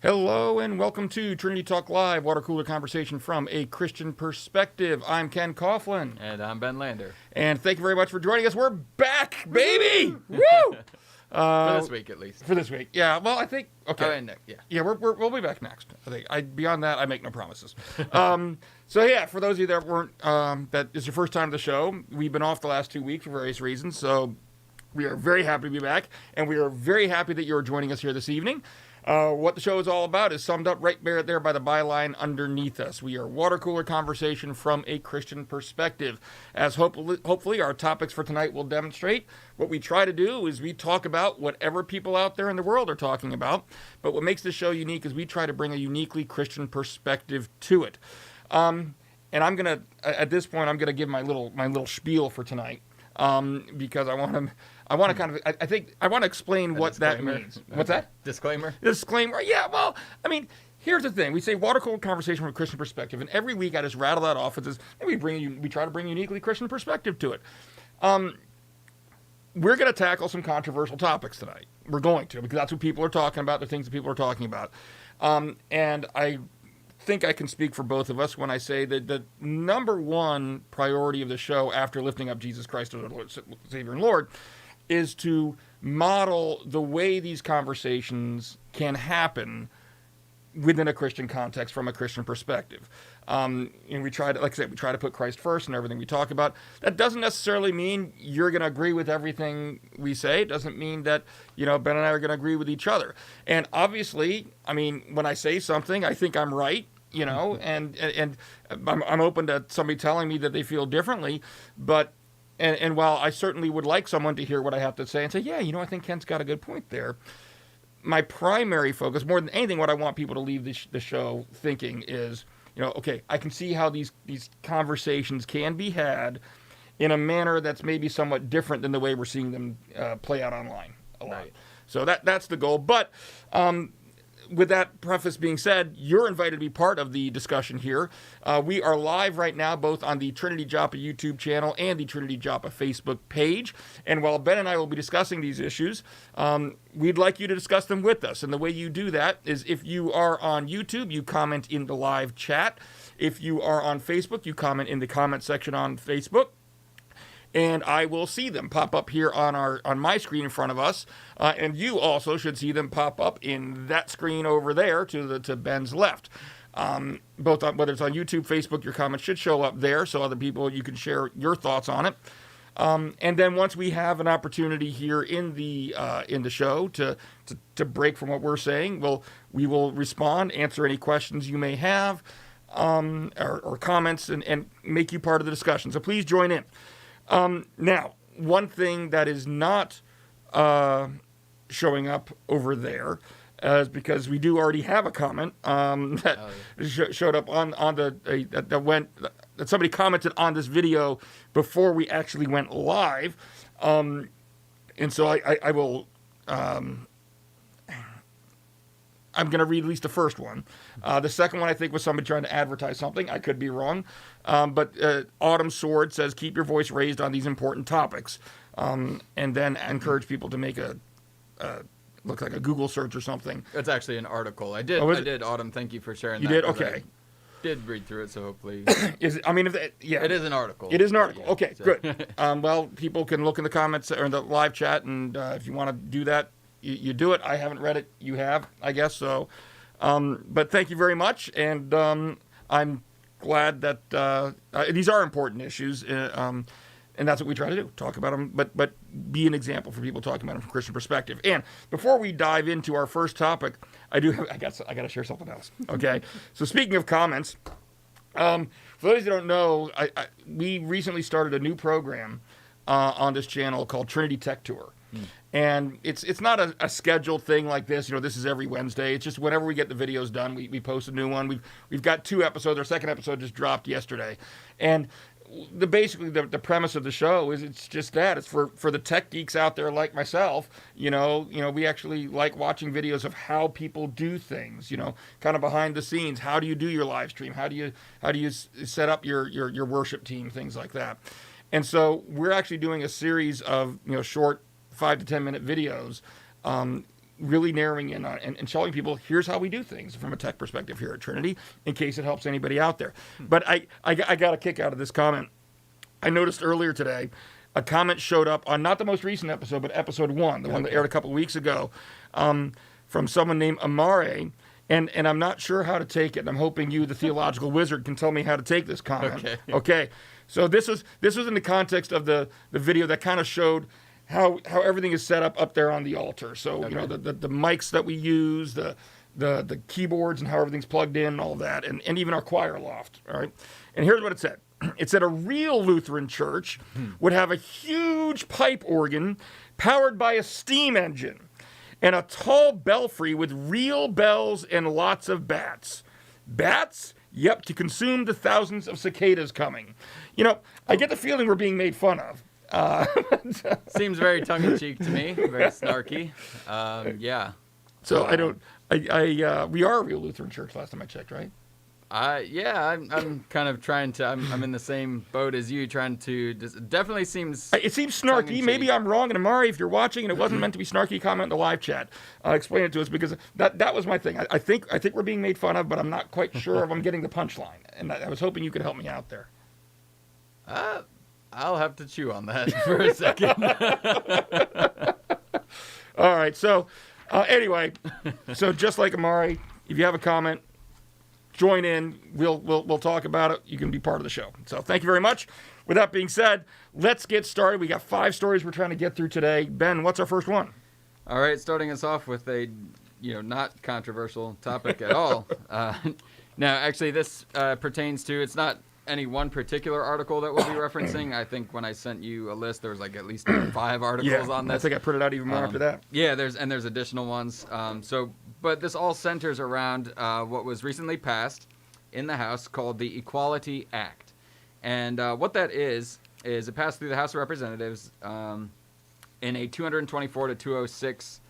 Hello and welcome to Trinity Talk Live, water cooler conversation from a Christian perspective. I'm Ken Coughlin. And I'm Ben Lander. And thank you very much for joining us. We're back, baby! Woo! For this week, at least. For this week, yeah. Well, I think okay. Yeah, we'll be back next. I think. Beyond that, I make no promises. So yeah, for those of you that weren't, that is your first time to the show, we've been off the last 2 weeks for various reasons. So we are very happy to be back, and we are very happy that you're joining us here this evening. What the show is all about is summed up right there by the byline underneath us. We are water cooler conversation from a Christian perspective. As hopefully our topics for tonight will demonstrate, what we try to do is we talk about whatever people out there in the world are talking about. But what makes this show unique is we try to bring a uniquely Christian perspective to it. And I'm gonna, at this point, I'm gonna give my little spiel for tonight. Because I want to kind of, I think I want to explain what that means. What's that? Disclaimer? Disclaimer. Yeah, well, I mean, here's the thing. We say water cooler conversation from a Christian perspective, and every week I just rattle that off. It says, and we try to bring uniquely Christian perspective to it. We're going to tackle some controversial topics tonight. We're going to, because that's what people are talking about, the things that people are talking about. And I think I can speak for both of us when I say that the number one priority of the show after lifting up Jesus Christ as our Lord, Savior and Lord is to model the way these conversations can happen within a Christian context from a Christian perspective. And we try to, like I said, we try to put Christ first in everything we talk about. That doesn't necessarily mean you're going to agree with everything we say. It doesn't mean that, Ben and I are going to agree with each other. And obviously, I mean, when I say something, I think I'm right. And I'm open to somebody telling me that they feel differently, but while I certainly would like someone to hear what I have to say and say, yeah, I think Ken's got a good point there. My primary focus, more than anything, what I want people to leave the show thinking is, okay, I can see how these conversations can be had in a manner that's maybe somewhat different than the way we're seeing them play out online a lot. Right. So that's the goal, but. With that preface being said, you're invited to be part of the discussion here. We are live right now, both on the Trinity Joppa YouTube channel and the Trinity Joppa Facebook page. And while Ben and I will be discussing these issues, we'd like you to discuss them with us. And the way you do that is if you are on YouTube, you comment in the live chat. If you are on Facebook, you comment in the comment section on Facebook. And I will see them pop up here on my screen in front of us, and you also should see them pop up in that screen over there to Ben's left. Both on, whether it's on YouTube, Facebook, your comments should show up there, so other people you can share your thoughts on it. And then once we have an opportunity here in the show to break from what we're saying, we will respond, answer any questions you may have, or comments, and make you part of the discussion. So please join in. Now, one thing that is not showing up over there is because we do already have a comment showed up on that somebody commented on this video before we actually went live, and so I will. I'm going to read at least the first one. The second one, I think, was somebody trying to advertise something. I could be wrong. But Autumn Sword says, keep your voice raised on these important topics. And then encourage people to make looks like a Google search or something. It's actually an article. I did, Autumn. Thank you for sharing that. You did? Okay. I did read through it, so hopefully. Is it, I mean, yeah. It is an article. It is an article. Yeah, okay, so. Good. Well, people can look in the comments or in the live chat, and if you want to do that, you do it. I haven't read it. You have, I guess. So, but thank you very much. And I'm glad that these are important issues. And that's what we try to do. Talk about them, but be an example for people talking about them from a Christian perspective. And before we dive into our first topic, I got to share something else. Okay. So speaking of comments, for those who don't know, we recently started a new program on this channel called Trinity Tech Tour. And it's not a scheduled thing like this. This is every Wednesday. It's just whenever we get the videos done, we post a new one. We've got 2 episodes. Our second episode just dropped yesterday. And basically the premise of the show is it's just that. It's for the tech geeks out there like myself. We actually like watching videos of how people do things. Kind of behind the scenes. How do you do your live stream? How do you set up your worship team? Things like that. And so we're actually doing a series of short 5 to 10 minute videos. Really narrowing in on and showing people here's how we do things from a tech perspective here at Trinity, in case it helps anybody out there. But I got a kick out of this comment. I noticed earlier today a comment showed up on not the most recent episode, but episode 1, the one that aired a couple of weeks ago, from someone named Amare. And I'm not sure how to take it. And I'm hoping you, the theological wizard, can tell me how to take this comment. Okay. So this was in the context of the video that kind of showed how everything is set up there on the altar. So, the mics that we use, the keyboards and how everything's plugged in and all that, and even our choir loft, all right? And here's what it said. It said a real Lutheran church would have a huge pipe organ powered by a steam engine and a tall belfry with real bells and lots of bats. Bats? Yep, to consume the thousands of cicadas coming. I get the feeling we're being made fun of. Seems very tongue-in-cheek to me, very snarky. Yeah. So we are a real Lutheran church last time I checked, right? Yeah, I'm kind of trying to, I'm in the same boat as you, trying to, definitely seems... It seems snarky. Maybe I'm wrong. And Amari, if you're watching and it wasn't meant to be snarky, comment in the live chat. Explain it to us, because that was my thing. I think we're being made fun of, but I'm not quite sure if I'm getting the punchline. And I was hoping you could help me out there. I'll have to chew on that for a second. All right. So anyway, so just like Amari, if you have a comment, join in. We'll talk about it. You can be part of the show. So thank you very much. With that being said, let's get started. We got 5 stories we're trying to get through today. Ben, what's our first one? All right, starting us off with a not controversial topic at all. Now, actually, this pertains to, it's not any one particular article that we'll be referencing. I think when I sent you a list, there was like at least 5 articles on this. I think I printed out even more after that. Yeah, there's additional ones. But this all centers around what was recently passed in the House called the Equality Act. And what that is it passed through the House of Representatives in a 224 to 206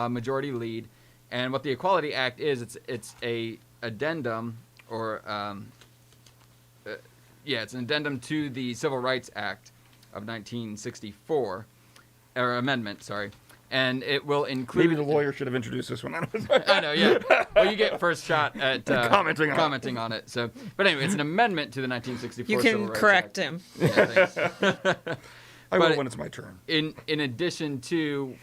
majority lead. And what the Equality Act is, it's a addendum or it's an addendum to the Civil Rights Act of 1964, or amendment, sorry. And it will include... Maybe the lawyer should have introduced this one. I know, yeah. Well, you get first shot at commenting on it. So, but anyway, it's an amendment to the 1964 Civil Rights Act. You can correct him. Yeah, thanks. I will when it's my turn. In addition to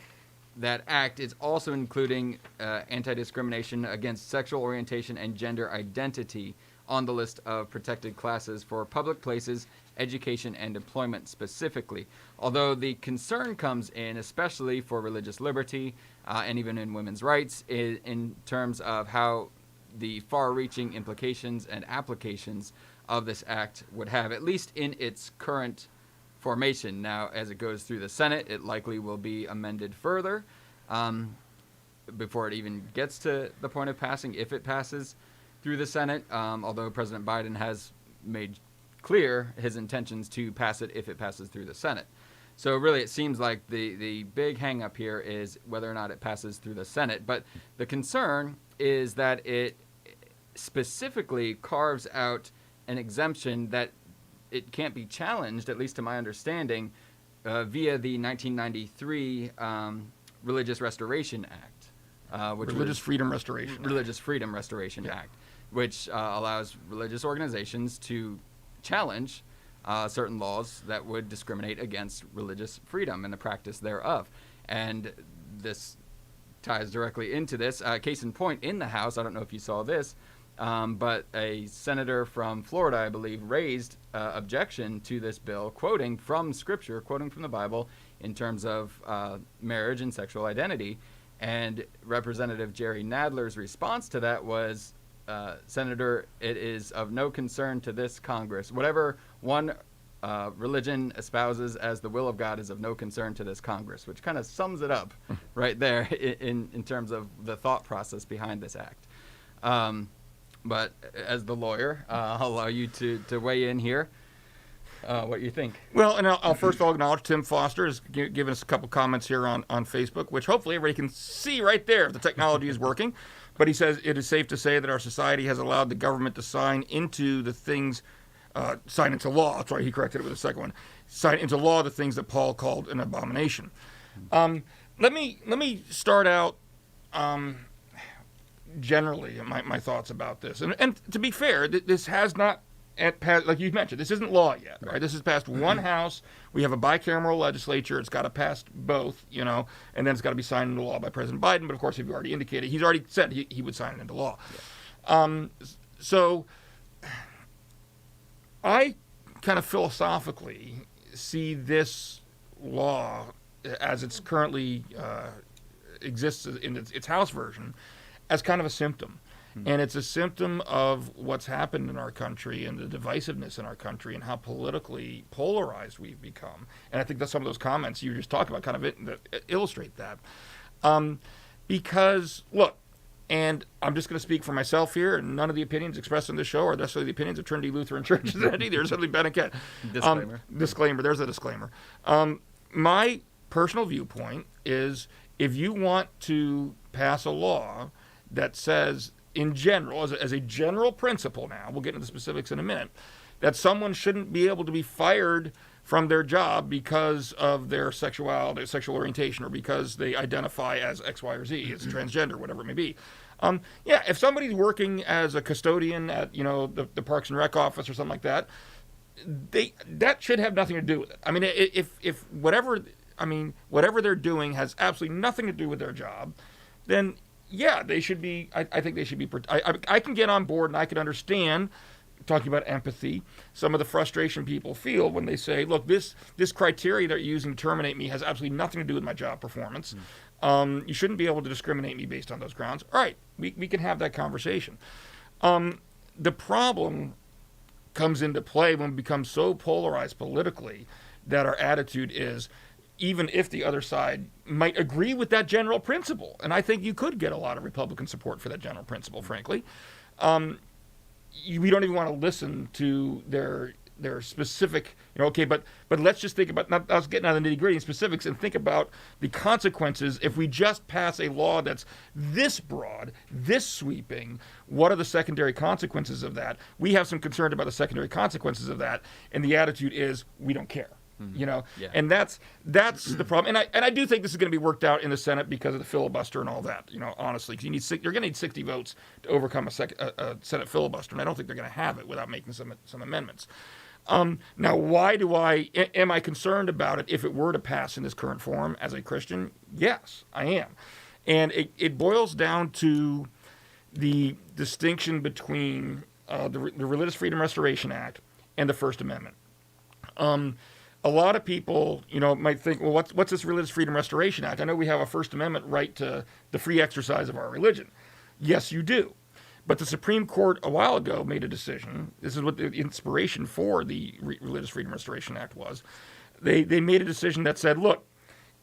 that act, it's also including anti-discrimination against sexual orientation and gender identity on the list of protected classes for public places, education, and employment specifically. Although the concern comes in, especially for religious liberty and even in women's rights, in terms of how the far-reaching implications and applications of this act would have, at least in its current formation. Now, as it goes through the Senate, it likely will be amended further before it even gets to the point of passing, if it passes through the Senate, although President Biden has made clear his intentions to pass it if it passes through the Senate. So really it seems like the big hang-up here is whether or not it passes through the Senate. But the concern is that it specifically carves out an exemption that it can't be challenged, at least to my understanding, via the 1993 Religious Restoration Act. Religious Freedom Restoration Act, which allows religious organizations to challenge certain laws that would discriminate against religious freedom and the practice thereof. And this ties directly into this. Case in point, in the House, I don't know if you saw this, but a senator from Florida, I believe, raised objection to this bill, quoting from Scripture, quoting from the Bible, in terms of marriage and sexual identity. And Representative Jerry Nadler's response to that was, Senator, it is of no concern to this Congress. Whatever one religion espouses as the will of God is of no concern to this Congress, which kind of sums it up right there in terms of the thought process behind this act. But as the lawyer, I'll allow you to weigh in here. what you think. Well, and I'll first of all acknowledge Tim Foster has given us a couple comments here on Facebook, which hopefully everybody can see right there if the technology is working. But he says it is safe to say that our society has allowed the government to sign into law. Sorry, he corrected it with the second one. Sign into law the things that Paul called an abomination. Let me start out generally my thoughts about this. And to be fair, this has not passed, like you mentioned, this isn't law yet, right? This has passed one house. We have a bicameral legislature. It's got to pass both, and then it's got to be signed into law by President Biden. But of course, he's already said he would sign it into law. Yeah. So I kind of philosophically see this law as it's currently exists in its House version as kind of a symptom. And it's a symptom of what's happened in our country and the divisiveness in our country and how politically polarized we've become. And I think that some of those comments you were just talking about kind of illustrate that. Because, look, and I'm just going to speak for myself here, and none of the opinions expressed in this show are necessarily the opinions of Trinity Lutheran Church. There's certainly Ben and Ken. Disclaimer. There's a disclaimer. My personal viewpoint is if you want to pass a law that says, in general, as a general principle now, we'll get into the specifics in a minute, that someone shouldn't be able to be fired from their job because of their sexuality, sexual orientation, or because they identify as X, Y, or Z, as transgender, whatever it may be. If somebody's working as a custodian at, the Parks and Rec office or something like that, that should have nothing to do with it. I mean, if whatever they're doing has absolutely nothing to do with their job, then yeah, they should be. I think they should be. I can get on board and I can understand, talking about empathy, some of the frustration people feel when they say, "Look, this criteria that you're using to terminate me has absolutely nothing to do with my job performance. You shouldn't be able to discriminate me based on those grounds." All right, we can have that conversation. The problem comes into play when we become so polarized politically that our attitude is, even if the other side might agree with that general principle, and I think you could get a lot of Republican support for that general principle, frankly, we don't even want to listen to their specific, but let's just think about, not us getting out of the nitty-gritty specifics, and think about the consequences if we just pass a law that's this broad, this sweeping. What are the secondary consequences of that? We have some concern about the secondary consequences of that, and the attitude is we don't care. And that's the problem. And I do think this is going to be worked out in the Senate because of the filibuster and all that. Honestly, because you're going to need 60 votes to overcome a Senate filibuster, and I don't think they're going to have it without making some amendments. Now, am I concerned about it if it were to pass in this current form as a Christian? Yes, I am, and it boils down to the distinction between the Religious Freedom Restoration Act and the First Amendment. A lot of people, might think, well, what's this Religious Freedom Restoration Act? I know we have a First Amendment right to the free exercise of our religion. Yes, you do. But the Supreme Court a while ago made a decision. This is what the inspiration for the Religious Freedom Restoration Act was. They made a decision that said, look,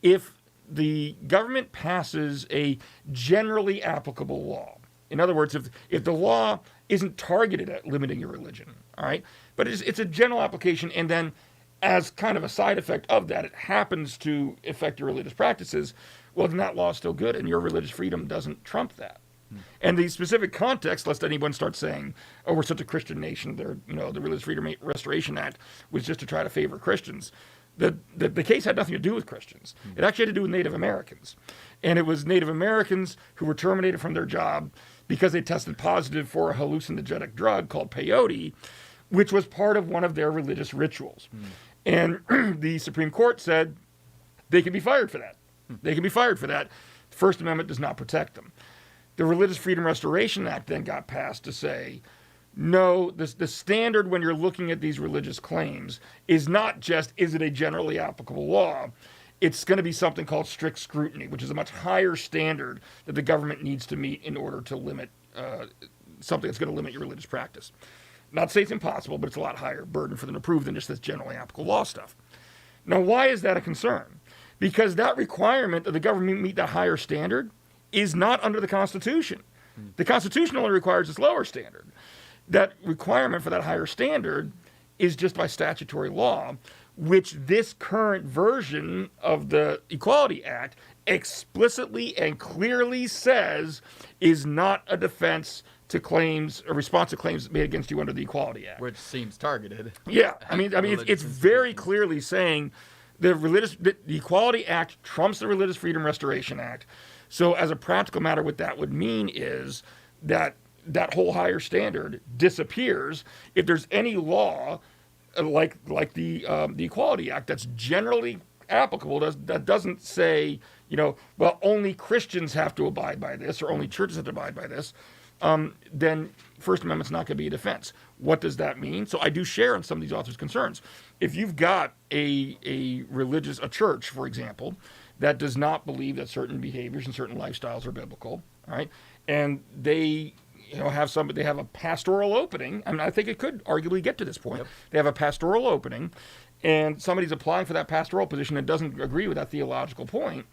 if the government passes a generally applicable law, in other words, if the law isn't targeted at limiting your religion, all right, but it's a general application, and then as kind of a side effect of that, it happens to affect your religious practices, well, then that law is still good, and your religious freedom doesn't trump that. And the specific context, lest anyone start saying, oh, we're such a Christian nation, the Religious Freedom Restoration Act was just to try to favor Christians. The case had nothing to do with Christians. It actually had to do with Native Americans. And it was Native Americans who were terminated from their job because they tested positive for a hallucinogenic drug called peyote, which was part of one of their religious rituals. And the Supreme Court said they can be fired for that. They can be fired for that. The First Amendment does not protect them. The Religious Freedom Restoration Act then got passed to say, no, the standard when you're looking at these religious claims is not just, is it a generally applicable law? It's going to be something called strict scrutiny, which is a much higher standard that the government needs to meet in order to limit something that's going to limit your religious practice. Not to say it's impossible, but it's a lot higher burden for them to prove than just this generally applicable law stuff. Now, why is that a concern? Because that requirement that the government meet that higher standard is not under the Constitution. The Constitution only requires this lower standard. That requirement for that higher standard is just by statutory law, which this current version of the Equality Act explicitly and clearly says is not a defense to claims, a response to claims made against you under the Equality Act. Which seems targeted. Yeah, I mean, it's very clearly saying the Equality Act trumps the Religious Freedom Restoration Act. So as a practical matter, what that would mean is that that whole higher standard disappears if there's any law like the Equality Act that's generally applicable, that doesn't say, well, only Christians have to abide by this or only churches have to abide by this, then First Amendment's not going to be a defense. What does that mean? So I do share in some of these authors' concerns. If you've got a church, for example, that does not believe that certain behaviors and certain lifestyles are biblical, all right, and they have a pastoral opening. I mean, I think it could arguably get to this point. Yep. They have a pastoral opening, and somebody's applying for that pastoral position and doesn't agree with that theological point,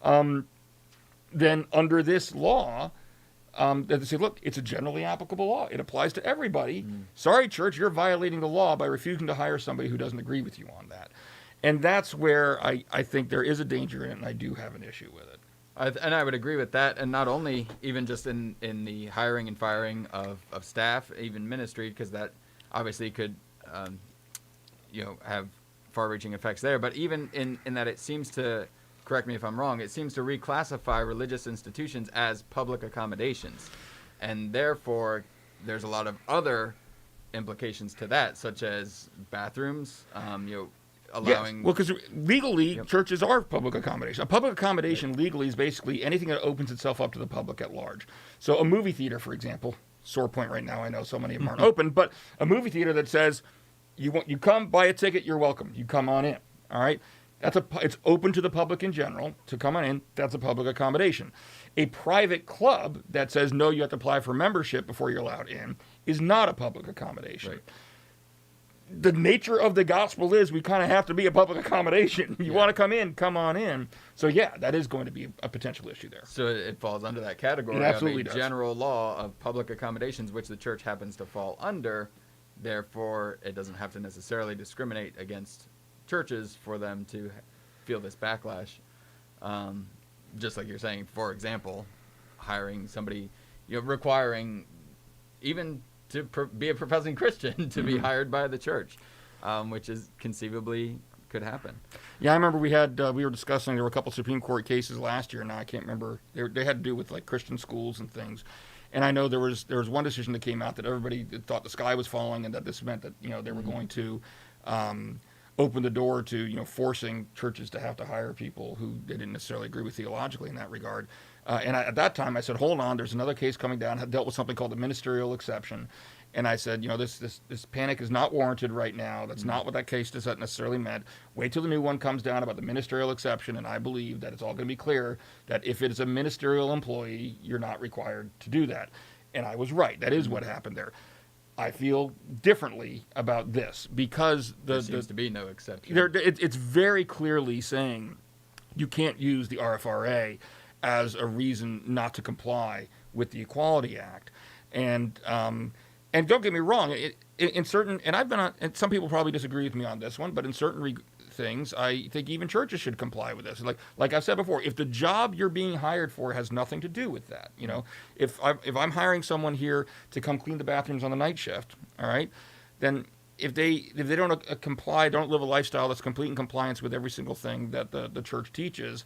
then under this law, they say, look, it's a generally applicable law. It applies to everybody. Sorry, church, you're violating the law by refusing to hire somebody who doesn't agree with you on that. And that's where I think there is a danger in it, and I do have an issue with it. And I would agree with that, and not only even just in the hiring and firing of staff, even ministry, because that obviously could have far-reaching effects there, but even in that it seems to, correct me if I'm wrong, it seems to reclassify religious institutions as public accommodations, and therefore there's a lot of other implications to that, such as bathrooms, allowing... Yes. Well, because legally, churches are public accommodation. A public accommodation legally is basically anything that opens itself up to the public at large. So a movie theater, for example, sore point right now, I know so many of them aren't open, but a movie theater that says, you come buy a ticket, you're welcome. You come on in, all right? It's open to the public in general to come on in. That's a public accommodation. A private club that says, no, you have to apply for membership before you're allowed in is not a public accommodation. Right. The nature of the gospel is we kind of have to be a public accommodation. You want to come in, come on in. So, yeah, that is going to be a potential issue there. So it falls under that category of a general law of public accommodations, which the church happens to fall under. Therefore, it doesn't have to necessarily discriminate against churches for them to feel this backlash. Just like you're saying, for example, hiring somebody, requiring even to be a professing Christian to be hired by the church, which is conceivably could happen. Yeah, I remember we were discussing, there were a couple Supreme Court cases last year, and I can't remember, they had to do with like Christian schools and things. And I know there was one decision that came out that everybody thought the sky was falling, and that this meant that they were going to open the door to forcing churches to have to hire people who they didn't necessarily agree with theologically in that regard. At that time, I said, hold on, there's another case coming down, had dealt with something called the ministerial exception. And I said, this panic is not warranted right now. That's not what that case does that necessarily meant. Wait till the new one comes down about the ministerial exception, and I believe that it's all going to be clear that if it is a ministerial employee, you're not required to do that. And I was right. That is what happened there. I feel differently about this because there seems to be no exception. It's very clearly saying you can't use the RFRA as a reason not to comply with the Equality Act. And don't get me wrong, in certain, and I've been on, and some people probably disagree with me on this one, but in certain things, I think even churches should comply with this. Like I've said before, if the job you're being hired for has nothing to do with that, if I'm hiring someone here to come clean the bathrooms on the night shift, all right, then if they don't comply, don't live a lifestyle that's complete in compliance with every single thing that the church teaches,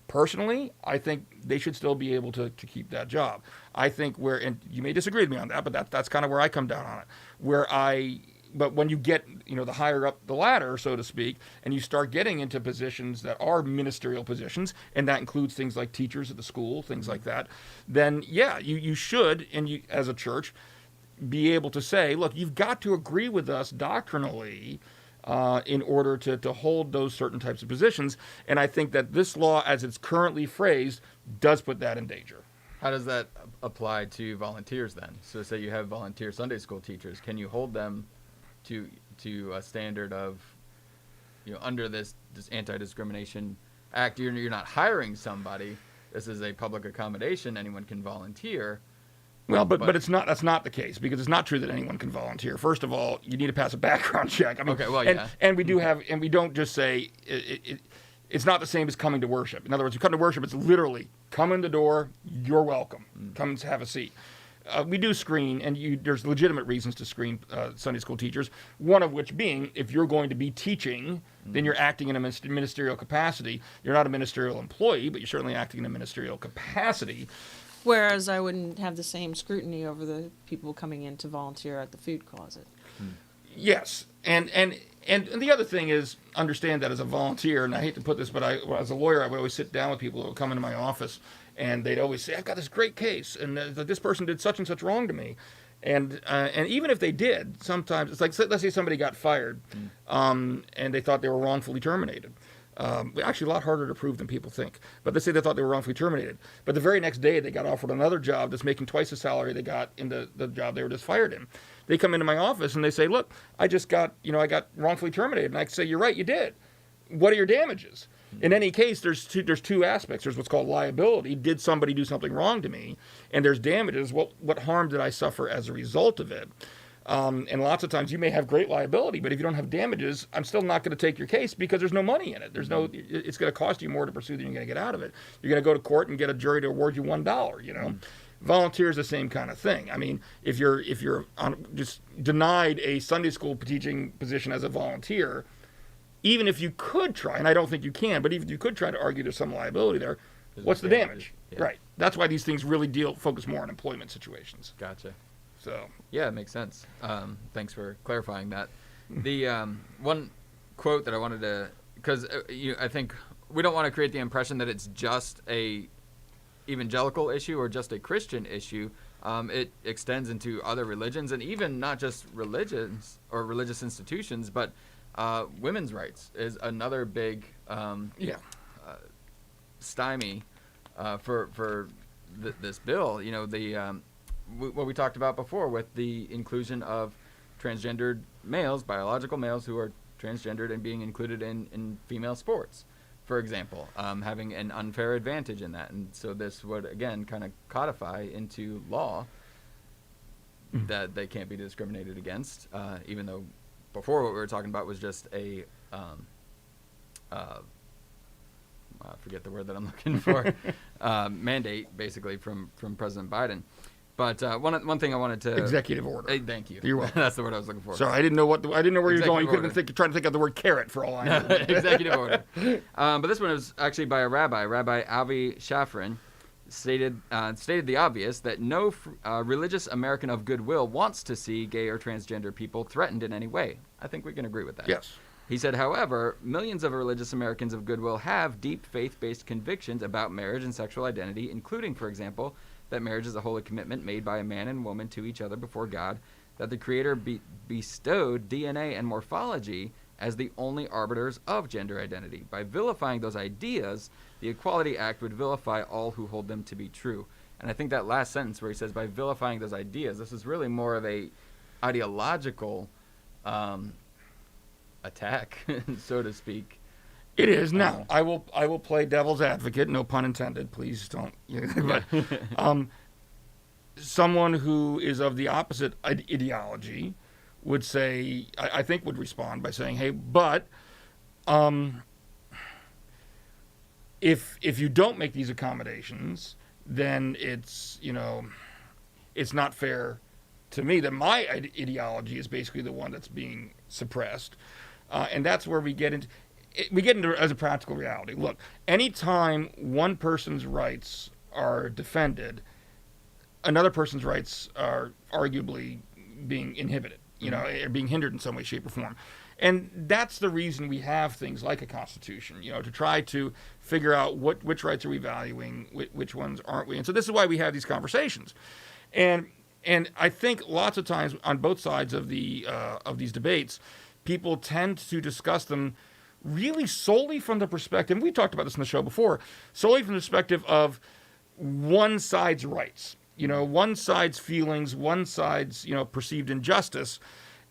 personally, I think they should still be able to keep that job. I think and you may disagree with me on that, but that's kind of where I come down on it. But when you get, the higher up the ladder, so to speak, and you start getting into positions that are ministerial positions, and that includes things like teachers at the school, things like that, then yeah, you should, and you as a church, be able to say, look, you've got to agree with us doctrinally in order to hold those certain types of positions. And I think that this law, as it's currently phrased, does put that in danger. How does that apply to volunteers then? So say you have volunteer Sunday school teachers. Can you hold them to a standard of, under this Anti-Discrimination Act, you're not hiring somebody. This is a public accommodation. Anyone can volunteer. Well, but it's not. That's not the case, because it's not true that anyone can volunteer. First of all, you need to pass a background check. I mean, Okay, well, and, yeah. and we do have, and we don't just say it's not the same as coming to worship. In other words, you come to worship, it's literally come in the door, you're welcome. Come and have a seat. We do screen, and there's legitimate reasons to screen Sunday school teachers, one of which being, if you're going to be teaching, then you're acting in a ministerial capacity. You're not a ministerial employee, but you're certainly acting in a ministerial capacity. Whereas I wouldn't have the same scrutiny over the people coming in to volunteer at the food closet. Yes, and the other thing is, understand that as a volunteer, and I hate to put this, but as a lawyer, I would always sit down with people who would come into my office, and they'd always say, I've got this great case, and this person did such and such wrong to me. And even if they did, sometimes, it's like, let's say somebody got fired, and they thought they were wrongfully terminated. Actually, a lot harder to prove than people think. But they say they thought they were wrongfully terminated. But the very next day, they got offered another job that's making twice the salary they got in the job they were just fired in. They come into my office and they say, look, I got wrongfully terminated. And I say, you're right, you did. What are your damages? In any case, there's two aspects. There's what's called liability. Did somebody do something wrong to me? And there's damages. What harm did I suffer as a result of it? And lots of times you may have great liability, but if you don't have damages, I'm still not going to take your case because there's no money in it. It's going to cost you more to pursue than you're going to get out of it. You're going to go to court and get a jury to award you $1, Volunteer is the same kind of thing. I mean, if you're just denied a Sunday school teaching position as a volunteer, even if you could try, and I don't think you can, but even if you could try to argue there's some liability there, what's the damage? Yeah. Right. That's why these things really focus more on employment situations. Gotcha. So yeah, it makes sense. Thanks for clarifying that. The one quote that I wanted to, because I think we don't want to create the impression that it's just a evangelical issue or just a Christian issue. It extends into other religions, and even not just religions or religious institutions, but women's rights is another big stymie for this bill. What we talked about before with the inclusion of transgendered males, biological males who are transgendered and being included in female sports, for example, having an unfair advantage in that. And so this would, again, kind of codify into law that they can't be discriminated against, even though before what we were talking about was just a, I forget the word that I'm looking for, mandate, basically, from President Biden. But one thing I wanted to executive order. Thank you. You're welcome. That's the word I was looking for. Sorry, I didn't know where you're going. You could have been trying to think of the word carrot for all I know. Executive order. But this one was actually by a rabbi. Rabbi Avi Shafran stated the obvious, that no religious American of goodwill wants to see gay or transgender people threatened in any way. I think we can agree with that. Yes. He said, however, millions of religious Americans of goodwill have deep faith-based convictions about marriage and sexual identity, including, for example, that marriage is a holy commitment made by a man and woman to each other before God, that the Creator bestowed DNA and morphology as the only arbiters of gender identity. By vilifying those ideas, the Equality Act would vilify all who hold them to be true. And I think that last sentence where he says, by vilifying those ideas, this is really more of a ideological attack, so to speak. It is. Now, I will play devil's advocate, no pun intended, please don't. But someone who is of the opposite ideology would say, I think would respond by saying, hey, but if you don't make these accommodations, then it's not fair to me that my ideology is basically the one that's being suppressed. And that's where we get into as a practical reality. Look, anytime one person's rights are defended, another person's rights are arguably being inhibited, or being hindered in some way, shape, or form. And that's the reason we have things like a constitution, to try to figure out which rights are we valuing, which ones aren't we. And so this is why we have these conversations. And I think lots of times on both sides of these debates, people tend to discuss them really solely from the perspective, and we talked about this in the show before, solely from the perspective of one side's rights, one side's feelings, one side's, perceived injustice,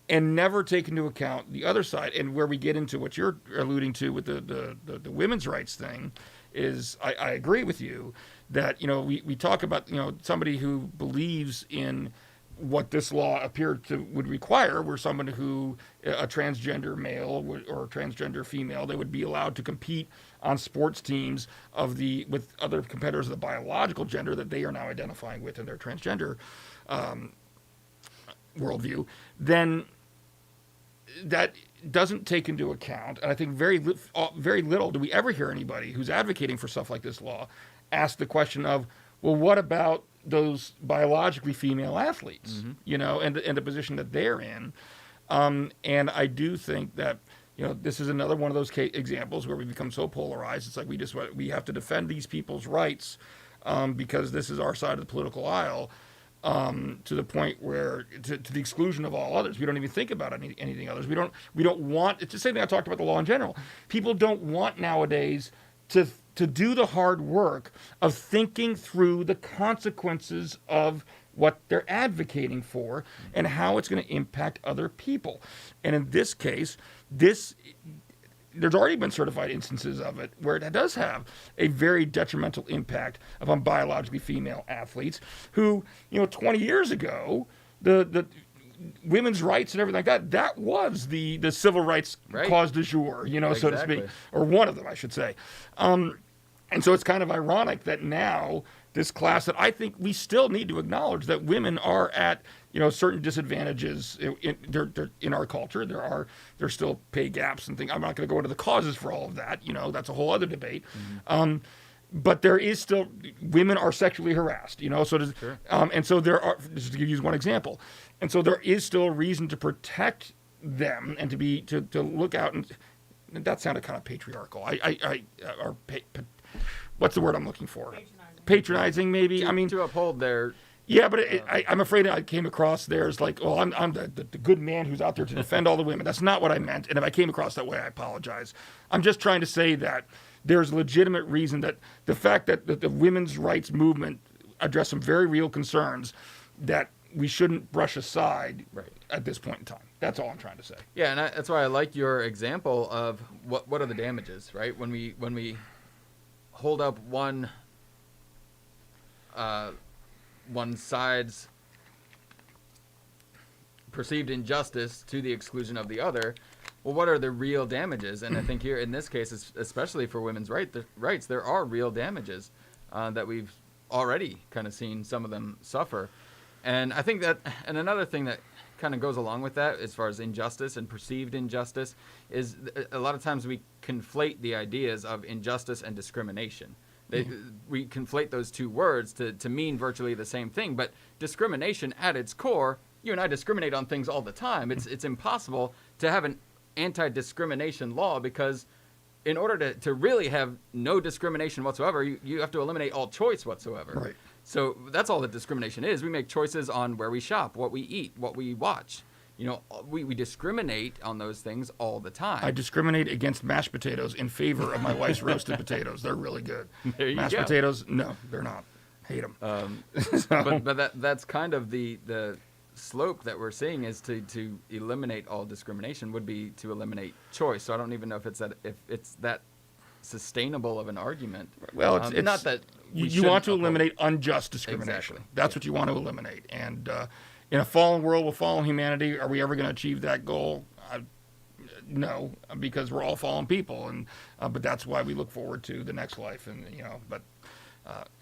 and never take into account the other side. And where we get into what you're alluding to with the women's rights thing I agree with you that, we talk about, somebody who believes in what this law would require, were someone who, a transgender male or a transgender female, they would be allowed to compete on sports teams with other competitors of the biological gender that they are now identifying with in their transgender worldview. Then that doesn't take into account, and I think very little do we ever hear anybody who's advocating for stuff like this law ask the question of, well, what about those biologically female athletes, and the position that they're in. And I do think that, this is another one of those examples where we become so polarized. It's like we have to defend these people's rights because this is our side of the political aisle, to the point where to the exclusion of all others. We don't even think about anything others. We don't want. It's the same thing I talked about the law in general. People don't want nowadays to do the hard work of thinking through the consequences of what they're advocating for and how it's going to impact other people. And in this case, there's already been certified instances of it where it does have a very detrimental impact upon biologically female athletes who, 20 years ago, the women's rights and everything like that was the civil rights cause du jour, so to speak, or one of them, I should say. And so it's kind of ironic that now this class that I think we still need to acknowledge that women are at, certain disadvantages in our culture. There's still pay gaps and things. I'm not going to go into the causes for all of that. That's a whole other debate. But there is still, women are sexually harassed, Sure. And so there are, just to use one example, and so there is still a reason to protect them and to look out, and that sounded kind of patriarchal. What's the word I'm looking for? Patronizing, maybe. To uphold their. Yeah, but I'm afraid I came across there as like, well, I'm the good man who's out there to defend all the women. That's not what I meant. And if I came across that way, I apologize. I'm just trying to say that there's legitimate reason that the fact that the women's rights movement addressed some very real concerns that we shouldn't brush aside at this point in time. That's all I'm trying to say. Yeah, and that's why I like your example of what are the damages, right? When we hold up one side's perceived injustice to the exclusion of the other, well, what are the real damages? And I think here in this case, especially for women's rights, there are real damages that we've already kind of seen some of them suffer. And I think that, and another thing that kind of goes along with that as far as injustice and perceived injustice is a lot of times we conflate the ideas of injustice and discrimination. We conflate those two words to mean virtually the same thing, but discrimination at its core, you and I discriminate on things all the time. It's impossible to have an anti-discrimination law because in order to really have no discrimination whatsoever, you have to eliminate all choice whatsoever. Right. So that's all that discrimination is. We make choices on where we shop, what we eat, what we watch. We discriminate on those things all the time. I discriminate against mashed potatoes in favor of my wife's roasted potatoes. They're really good. There you mashed go. potatoes, no, they're not. Hate them. But that's kind of the slope that we're seeing is to eliminate all discrimination would be to eliminate choice. So I don't even know if it's that sustainable of an argument. Well, it's not that you want to eliminate unjust discrimination. Exactly. That's what you want to eliminate. And in a fallen world with fallen humanity, are we ever going to achieve that goal? No, because we're all fallen people, and but that's why we look forward to the next life. And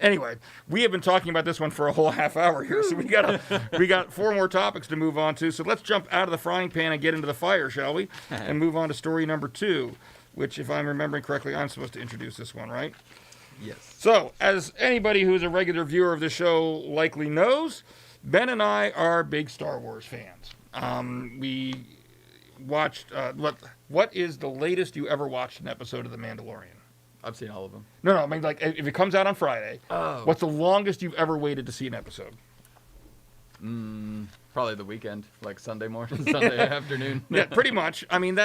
anyway, we have been talking about this one for a whole half hour here, so we got 4 more topics to move on to. So let's jump out of the frying pan and get into the fire, shall we? And move on to story number 2, which, if I'm remembering correctly, I'm supposed to introduce this one, right? Yes. So, as anybody who's a regular viewer of the show likely knows, Ben and I are big Star Wars fans. We watched what is the latest you ever watched an episode of The Mandalorian? I've seen all of them. No, I mean, like, if it comes out on Friday, what's the longest you've ever waited to see an episode? Probably the weekend, like Sunday morning, Sunday afternoon. Yeah, pretty much. I mean,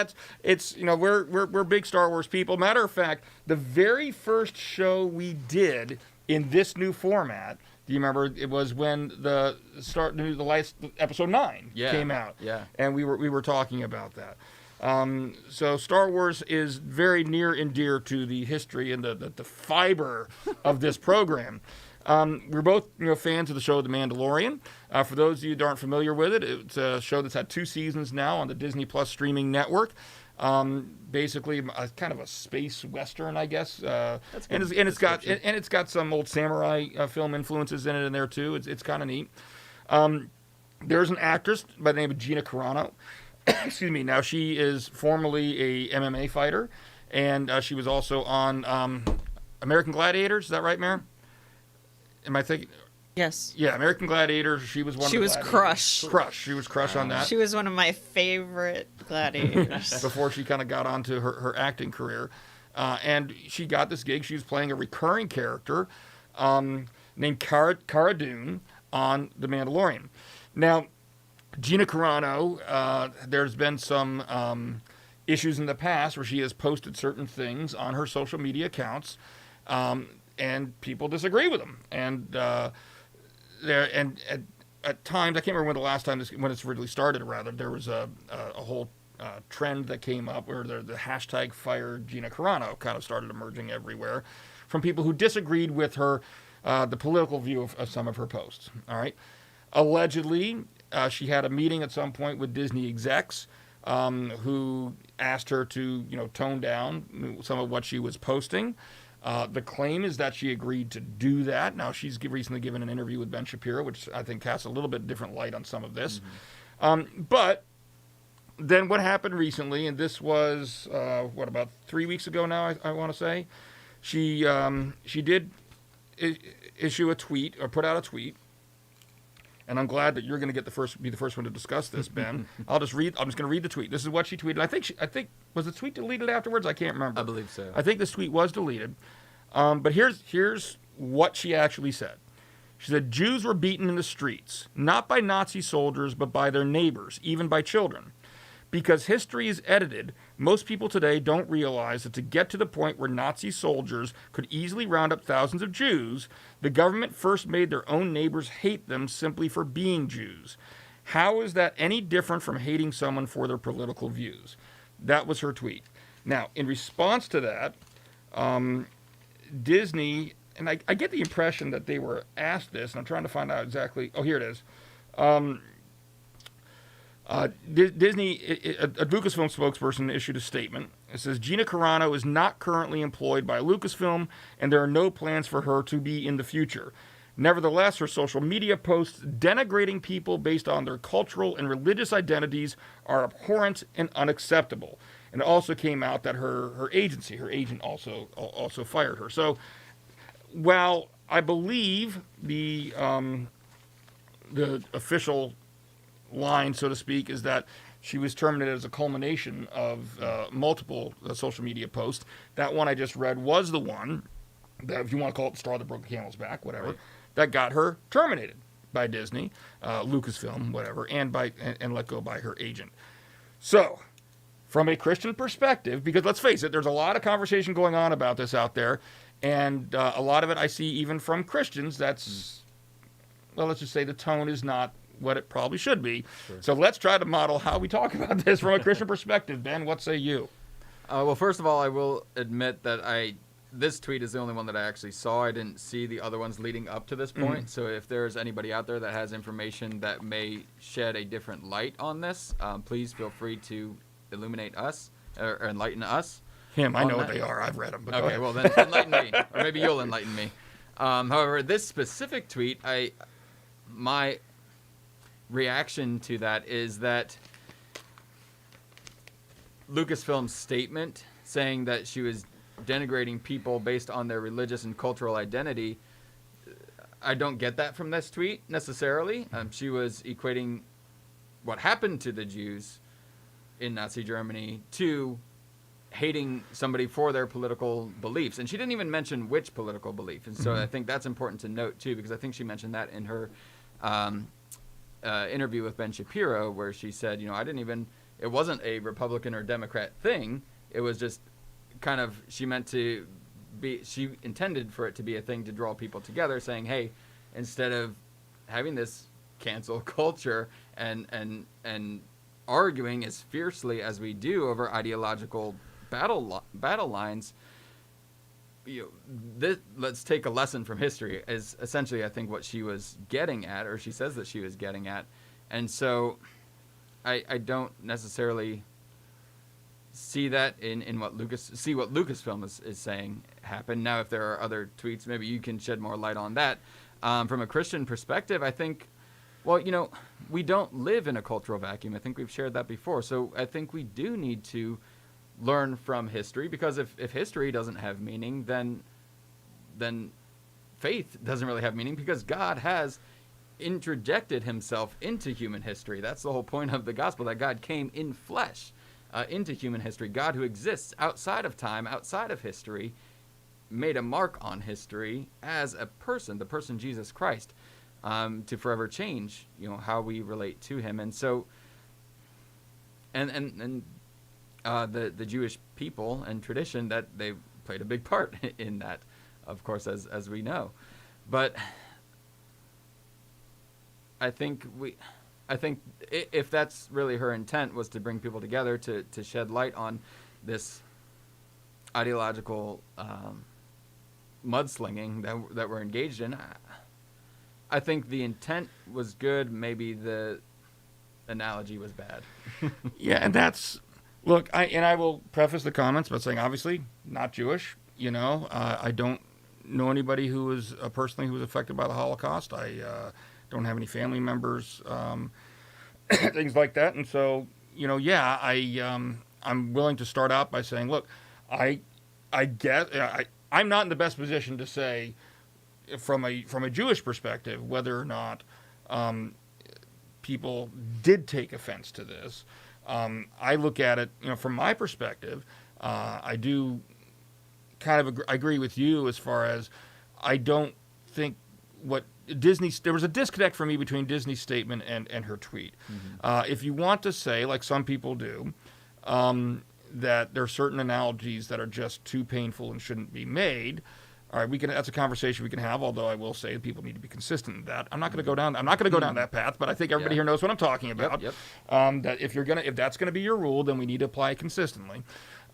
we're big Star Wars people. Matter of fact, the very first show we did in this new format, do you remember? It was when the last episode 9 came out. Yeah. And we were talking about that. So Star Wars is very near and dear to the history and the fiber of this program. We're both fans of the show The Mandalorian. For those of you that aren't familiar with it, it's a show that's had 2 seasons now on the Disney Plus streaming network. Basically, kind of a space western, I guess. And it's got some old samurai film influences in it in there too. It's kind of neat. There's an actress by the name of Gina Carano. Excuse me. Now, she is formerly a MMA fighter, and she was also on American Gladiators. Is that right, Mare? Am I thinking? Yes. Yeah, American Gladiators. She was one of the Gladiators. Crush. She was Crush on that. She was one of my favorite gladiators. Before she kind of got onto her acting career. And she got this gig. She was playing a recurring character named Cara Dune on The Mandalorian. Now, Gina Carano, there's been some issues in the past where she has posted certain things on her social media accounts, and people disagree with them. And at times, I can't remember when the last time when it's really started. Rather, there was a whole trend that came up where the hashtag Fire Gina Carano kind of started emerging everywhere from people who disagreed with her, the political view of some of her posts. All right. Allegedly, she had a meeting at some point with Disney execs who asked her to, tone down some of what she was posting. The claim is that she agreed to do that. Now, she's recently given an interview with Ben Shapiro, which I think casts a little bit different light on some of this. Mm-hmm. But then what happened recently, and this was, about 3 weeks ago now, I want to say, she did issue a tweet, or put out a tweet. And I'm glad that you're going to be the first one to discuss this, Ben. I'm just going to read the tweet. This is what she tweeted. I think was the tweet deleted afterwards? I can't remember. I believe so. I think this tweet was deleted. But here's what she actually said. She said, Jews were beaten in the streets, not by Nazi soldiers, but by their neighbors, even by children. Because history is edited, most people today don't realize that to get to the point where Nazi soldiers could easily round up thousands of Jews, the government first made their own neighbors hate them simply for being Jews. How is that any different from hating someone for their political views? That was her tweet. Now, in response to that, Disney, and I get the impression that they were asked this, and I'm trying to find out exactly. Oh, here it is. Disney, a Lucasfilm spokesperson issued a statement. It says, Gina Carano is not currently employed by Lucasfilm, and there are no plans for her to be in the future. Nevertheless, her social media posts denigrating people based on their cultural and religious identities are abhorrent and unacceptable. And it also came out that her agent also fired her. So, while I believe the official line, so to speak, is that she was terminated as a culmination of multiple social media posts. That one I just read was the one that, if you want to call it the straw that broke the camel's back, whatever, right, that got her terminated by Disney, Lucasfilm, whatever, and let go by her agent. So, from a Christian perspective, because let's face it, there's a lot of conversation going on about this out there, and a lot of it I see even from Christians. That's, well, let's just say the tone is not what it probably should be. Sure. So let's try to model how we talk about this from a Christian perspective. Ben, what say you? Well, first of all, I will admit that this tweet is the only one that I actually saw. I didn't see the other ones leading up to this point. Mm-hmm. So if there's anybody out there that has information that may shed a different light on this, please feel free to illuminate us or enlighten us. I know what they are. I've read them. But okay, well then enlighten me, or maybe you'll enlighten me. However, this specific tweet, my reaction to that is that Lucasfilm's statement saying that she was denigrating people based on their religious and cultural identity, I don't get that from this tweet necessarily. She was equating what happened to the Jews in Nazi Germany to hating somebody for their political beliefs. And she didn't even mention which political belief. And so I think that's important to note too, because I think she mentioned that in her interview with Ben Shapiro, where she said, it wasn't a Republican or Democrat thing. It was just kind of, she intended for it to be a thing to draw people together, saying, hey, instead of having this cancel culture and arguing as fiercely as we do over ideological battle lines, let's take a lesson from history is essentially, I think, what she was getting at, or she says that she was getting at. And so I don't necessarily see that in what Lucasfilm is saying happen. Now, if there are other tweets, maybe you can shed more light on that. From a Christian perspective, I think, well, we don't live in a cultural vacuum. I think we've shared that before. So I think we do need to learn from history, because if history doesn't have meaning, then faith doesn't really have meaning, because God has interjected himself into human history. That's the whole point of the gospel, that God came in flesh into human history. God, who exists outside of time, outside of history, made a mark on history as a person, the person Jesus Christ, to forever change, how we relate to him. And so, and the Jewish people and tradition, that they played a big part in that, of course, as we know. But I think if that's really her intent, was to bring people together to shed light on this ideological mudslinging that we're engaged in, I think the intent was good. Maybe the analogy was bad. Yeah, and that's... Look, I will preface the comments by saying, obviously, not Jewish. I don't know anybody who was personally who was affected by the Holocaust. I don't have any family members, things like that. And so, I'm willing to start out by saying, look, I'm not in the best position to say, from a Jewish perspective, whether or not people did take offense to this. I look at it, from my perspective. I do kind of agree with you as far as I don't think there was a disconnect for me between Disney's statement and her tweet. Mm-hmm. If you want to say, like some people do, that there are certain analogies that are just too painful and shouldn't be made, all right, that's a conversation we can have. Although I will say people need to be consistent in that. I'm not going to go down that path, but I think everybody here knows what I'm talking about. Yep. That if that's going to be your rule, then we need to apply it consistently.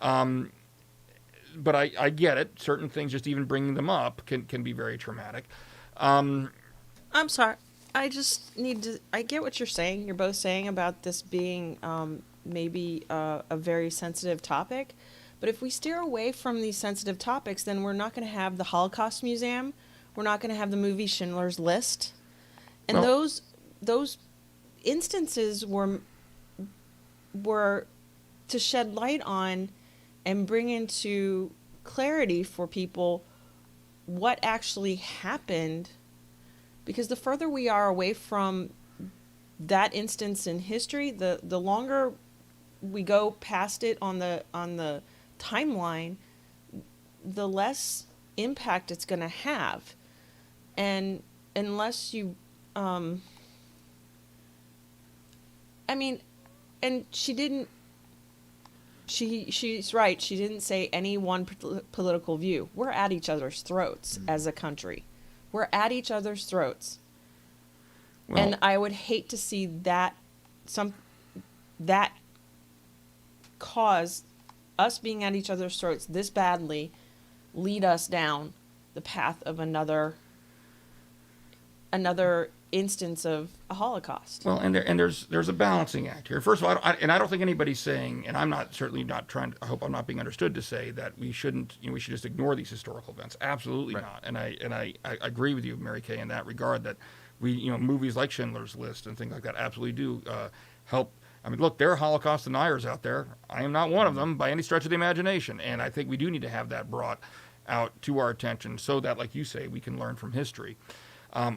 But I get it. Certain things, just even bringing them up, can be very traumatic. I'm sorry. I get what you're saying. You're both saying about this being maybe a very sensitive topic. But if we steer away from these sensitive topics, then we're not going to have the Holocaust Museum. We're not going to have the movie Schindler's List. And those instances were to shed light on and bring into clarity for people what actually happened. Because the further we are away from that instance in history, the longer we go past it on the timeline, the less impact it's going to have. And unless you and she's right, she didn't say any one political view. We're at each other's throats as a country. We're at each other's throats. Well, and I would hate to see that cause us being at each other's throats this badly lead us down the path of another instance of a Holocaust. Well, and there's a balancing act here. First of all, I don't think anybody's saying, and I'm certainly not trying to, I hope I'm not being understood to say that we should just ignore these historical events. Absolutely not. And I agree with you, Mary Kay, in that regard, that movies like Schindler's List and things like that absolutely do help. I mean, look, there are Holocaust deniers out there. I am not one of them by any stretch of the imagination. And I think we do need to have that brought out to our attention so that, like you say, we can learn from history.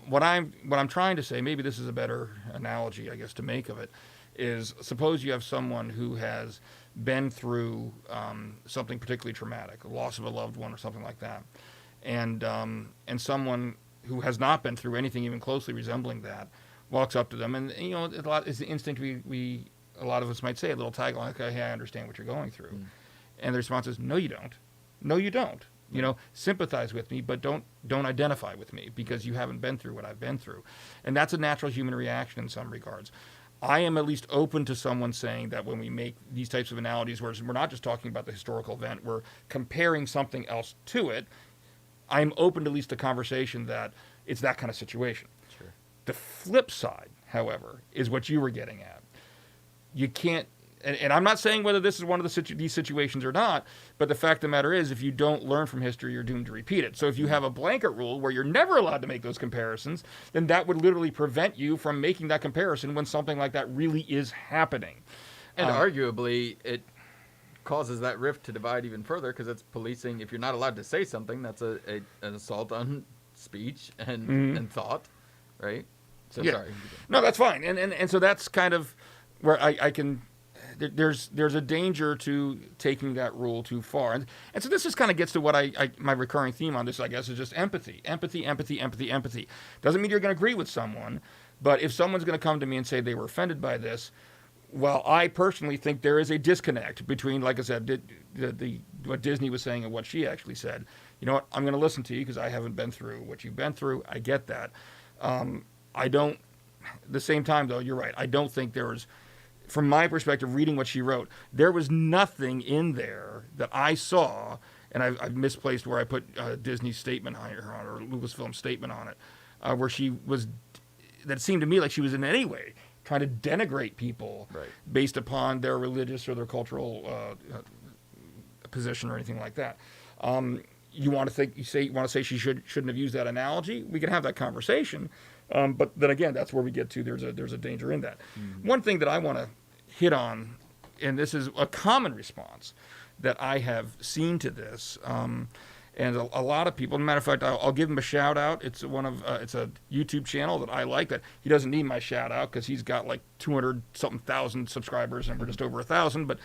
What I'm trying to say, maybe this is a better analogy, I guess, to make of it, is suppose you have someone who has been through something particularly traumatic, the loss of a loved one or something like that, and someone who has not been through anything even closely resembling that walks up to them, and it's the instinct a lot of us might say, a little tagline, okay, hey, I understand what you're going through, and the response is, no, you don't. No, you don't. Sympathize with me, but don't identify with me because you haven't been through what I've been through. And that's a natural human reaction in some regards. I am at least open to someone saying that when we make these types of analogies, where we're not just talking about the historical event, we're comparing something else to it, I'm open to at least a conversation that it's that kind of situation. Sure. The flip side, however, is what you were getting at. You can't, and I'm not saying whether this is one of these situations or not, but the fact of the matter is, if you don't learn from history, you're doomed to repeat it. So if you have a blanket rule where you're never allowed to make those comparisons, then that would literally prevent you from making that comparison when something like that really is happening. And arguably, it causes that rift to divide even further because it's policing. If you're not allowed to say something, that's an assault on speech and thought, right? So Yeah. sorry. No, that's fine. And so that's kind of where I can... There's a danger to taking that rule too far. And so this just kind of gets to what my recurring theme on this, I guess, is just empathy. Empathy. Doesn't mean you're going to agree with someone, but if someone's going to come to me and say they were offended by this, well, I personally think there is a disconnect between, like I said, what Disney was saying and what she actually said. You know what? I'm going to listen to you because I haven't been through what you've been through. I get that. I don't... At the same time, though, you're right. I don't think there was... From my perspective, reading what she wrote, there was nothing in there that I saw, and I've misplaced where I put Disney's statement on it, or Lucasfilm's statement on it, where she was, that seemed to me like she was in any way trying to denigrate people based upon their religious or their cultural position or anything like that. You want to say she shouldn't have used that analogy? We can have that conversation. But then again, that's where we get to. There's a danger in that. Mm-hmm. One thing that I want to hit on, and this is a common response that I have seen to this, and a lot of people. As a matter of fact, I'll give him a shout out. It's it's a YouTube channel that I like. That he doesn't need my shout out because he's got like 200-something thousand subscribers, and we're just over 1,000. But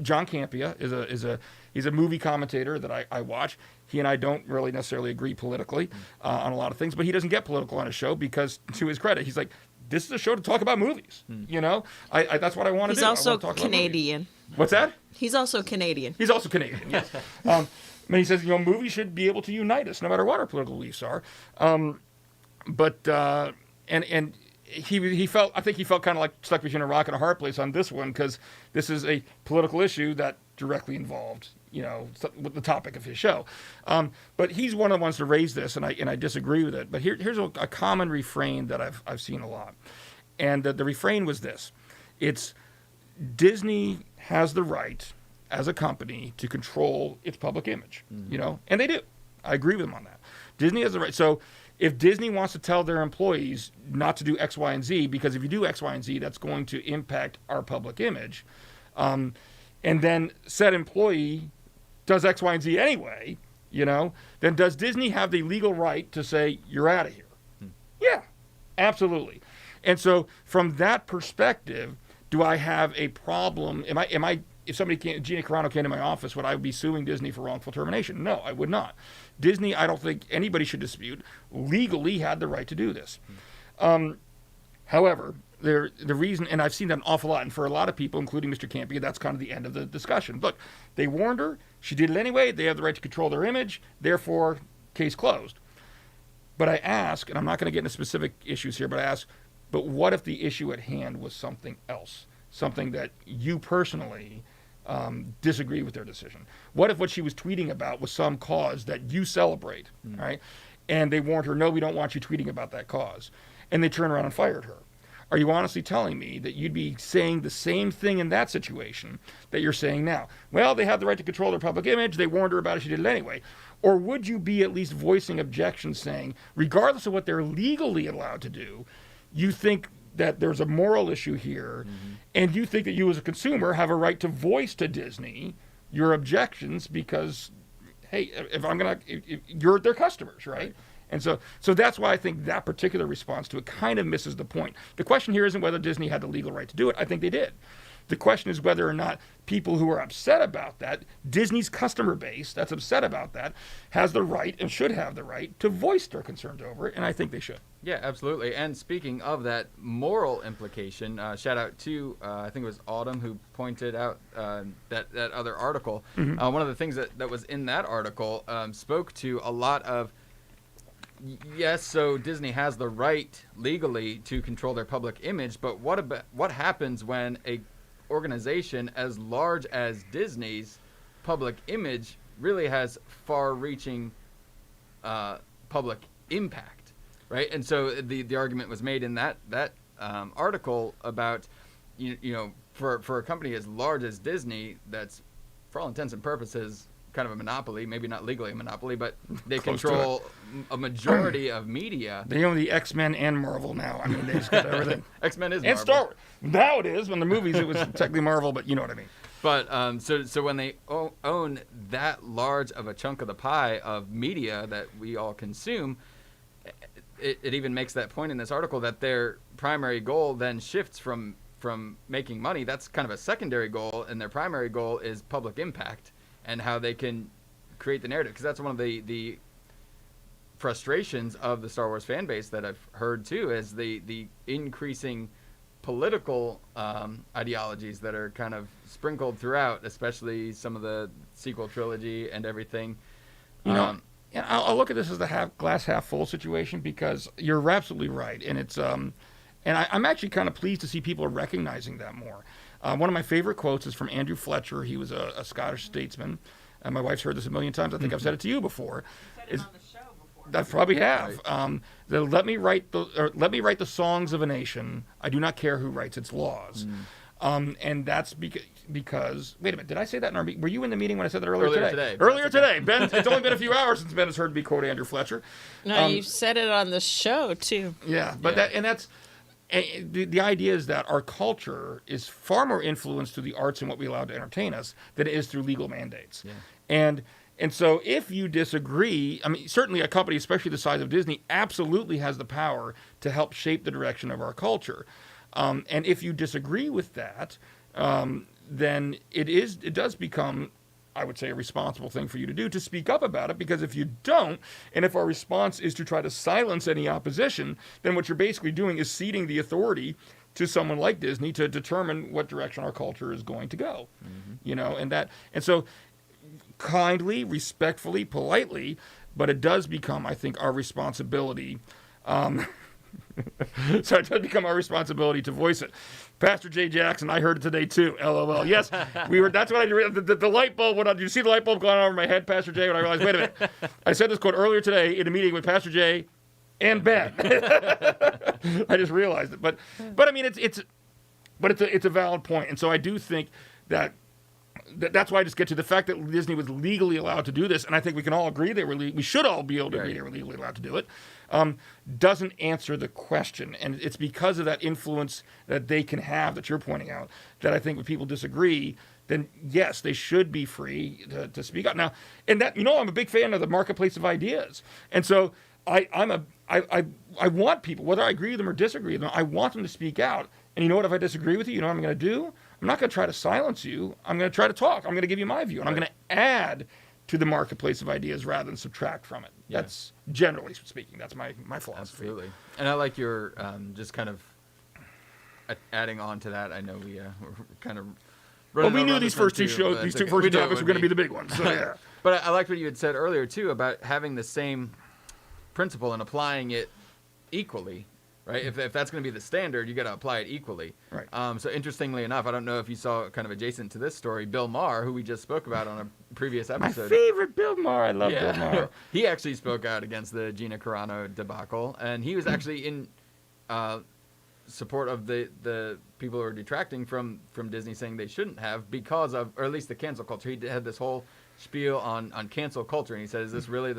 John Campea he's a movie commentator that I watch. He and I don't really necessarily agree politically on a lot of things, but he doesn't get political on his show because, to his credit, he's like, this is a show to talk about movies. You know, that's what I want to do. He's also Canadian. What's that? He's also Canadian. He's also Canadian, yes. But he says, movies should be able to unite us no matter what our political beliefs are. He felt kind of like stuck between a rock and a hard place on this one because this is a political issue that directly involved, with the topic of his show. But he's one of the ones to raise this, and I disagree with it. But here's a common refrain that I've seen a lot, and the refrain was this: it's Disney has the right as a company to control its public image, and they do. I agree with them on that. Disney has the right. So if Disney wants to tell their employees not to do X, Y, and Z, because if you do X, Y, and Z, that's going to impact our public image, and then said employee does X, Y, and Z anyway, then does Disney have the legal right to say, you're out of here? Yeah, absolutely. And so from that perspective, do I have a problem? If Gina Carano came to my office, would I be suing Disney for wrongful termination? No, I would not. Disney, I don't think anybody should dispute, legally had the right to do this. However, the reason, and I've seen that an awful lot, and for a lot of people, including Mr. Campea, that's kind of the end of the discussion. Look, they warned her. She did it anyway. They have the right to control their image. Therefore, case closed. But I ask, and I'm not going to get into specific issues here, but I ask, but what if the issue at hand was something else? Something that you personally disagree with their decision? What if what she was tweeting about was some cause that you celebrate, right? And they warned her, no, we don't want you tweeting about that cause. And they turned around and fired her. Are you honestly telling me that you'd be saying the same thing in that situation that you're saying now? Well, they have the right to control their public image. They warned her about it. She did it anyway. Or would you be at least voicing objections saying, regardless of what they're legally allowed to do, you think that there's a moral issue here, and you think that you as a consumer have a right to voice to Disney your objections because, hey, you're their customers, right? And so that's why I think that particular response to it kind of misses the point. The question here isn't whether Disney had the legal right to do it. I think they did. The question is whether or not people who are upset about that, Disney's customer base that's upset about that, has the right and should have the right to voice their concerns over it, and I think they should. Yeah, absolutely. And speaking of that moral implication, shout out to, I think it was Autumn who pointed out that other article. One of the things that was in that article spoke to a lot of Yes, so Disney has the right legally to control their public image, but what happens when a organization as large as Disney's public image really has far-reaching public impact, right? And so the argument was made in that article about you know for a company as large as Disney, that's for all intents and purposes kind of a monopoly, maybe not legally a monopoly, but they control a majority of media. They own the X-Men and Marvel now. I mean, they just got everything. X-Men is and Marvel. Star Wars. Now it is. When the movies, it was technically Marvel, but you know what I mean. But so when they own that large of a chunk of the pie of media that we all consume, it even makes that point in this article that their primary goal then shifts from making money. That's kind of a secondary goal, and their primary goal is public impact and how they can create the narrative. Because that's one of the frustrations of the Star Wars fan base that I've heard too, is the increasing political ideologies that are kind of sprinkled throughout, especially some of the sequel trilogy and everything. You know, and I'll look at this as the glass half full situation, because you're absolutely right, and it's and I'm actually kind of pleased to see people are recognizing that more. One of my favorite quotes is from Andrew Fletcher. He was a Scottish statesman. My wife's heard this a million times. I think I've said it to you before. You said it on the show before. I probably have. Let me write the songs of a nation. I do not care who writes its laws. And that's because wait a minute, did I say that in our meeting? Were you in the meeting when I said that earlier today? Earlier today. Ben, it's only been a few hours since Ben has heard me quote Andrew Fletcher. No, you said it on the show too. Yeah, but that's the idea is that our culture is far more influenced through the arts and what we allow to entertain us than it is through legal mandates. Yeah. And so if you disagree, I mean, certainly a company, especially the size of Disney, absolutely has the power to help shape the direction of our culture. And if you disagree with that, then it does become, I would say, a responsible thing for you to do, to speak up about it. Because if you don't, and if our response is to try to silence any opposition, then what you're basically doing is ceding the authority to someone like Disney to determine what direction our culture is going to go. You know, and so kindly, respectfully, politely, but it does become, I think, our responsibility. So it does become our responsibility to voice it. Pastor Jay Jackson, I heard it today too. LOL. Yes, we were. That's what I did. The light bulb went on. Did you see the light bulb going on over my head, Pastor Jay? When I realized, wait a minute, I said this quote earlier today in a meeting with Pastor Jay and Ben. I just realized it. But I mean, it's a valid point, and so I do think that's why I just get to the fact that Disney was legally allowed to do this, and I think we can all agree we should all be able to agree they were legally allowed to do it, doesn't answer the question. And it's because of that influence that they can have, that you're pointing out, that I think when people disagree, then yes, they should be free to speak out. Now, and that, I'm a big fan of the marketplace of ideas. And so I want people, whether I agree with them or disagree with them, I want them to speak out. And you know what, if I disagree with you, you know what I'm going to do? I'm not going to try to silence you. I'm going to try to talk. I'm going to give you my view. And I'm going to add to the marketplace of ideas rather than subtract from it. Yeah. That's, generally speaking, that's my philosophy. Absolutely. And I like your just kind of adding on to that. I know we were kind of running we knew these first two topics were going to be the big ones. So, yeah. But I liked what you had said earlier, too, about having the same principle and applying it equally. Right, if that's going to be the standard, you got to apply it equally. Right. So interestingly enough, I don't know if you saw, kind of adjacent to this story, Bill Maher, who we just spoke about on a previous episode. My favorite Bill Maher. I love Bill Maher. He actually spoke out against the Gina Carano debacle, and he was actually in support of the people who are detracting from Disney, saying they shouldn't have, because of, or at least the cancel culture. He had this whole spiel on cancel culture, and he said, "Is this really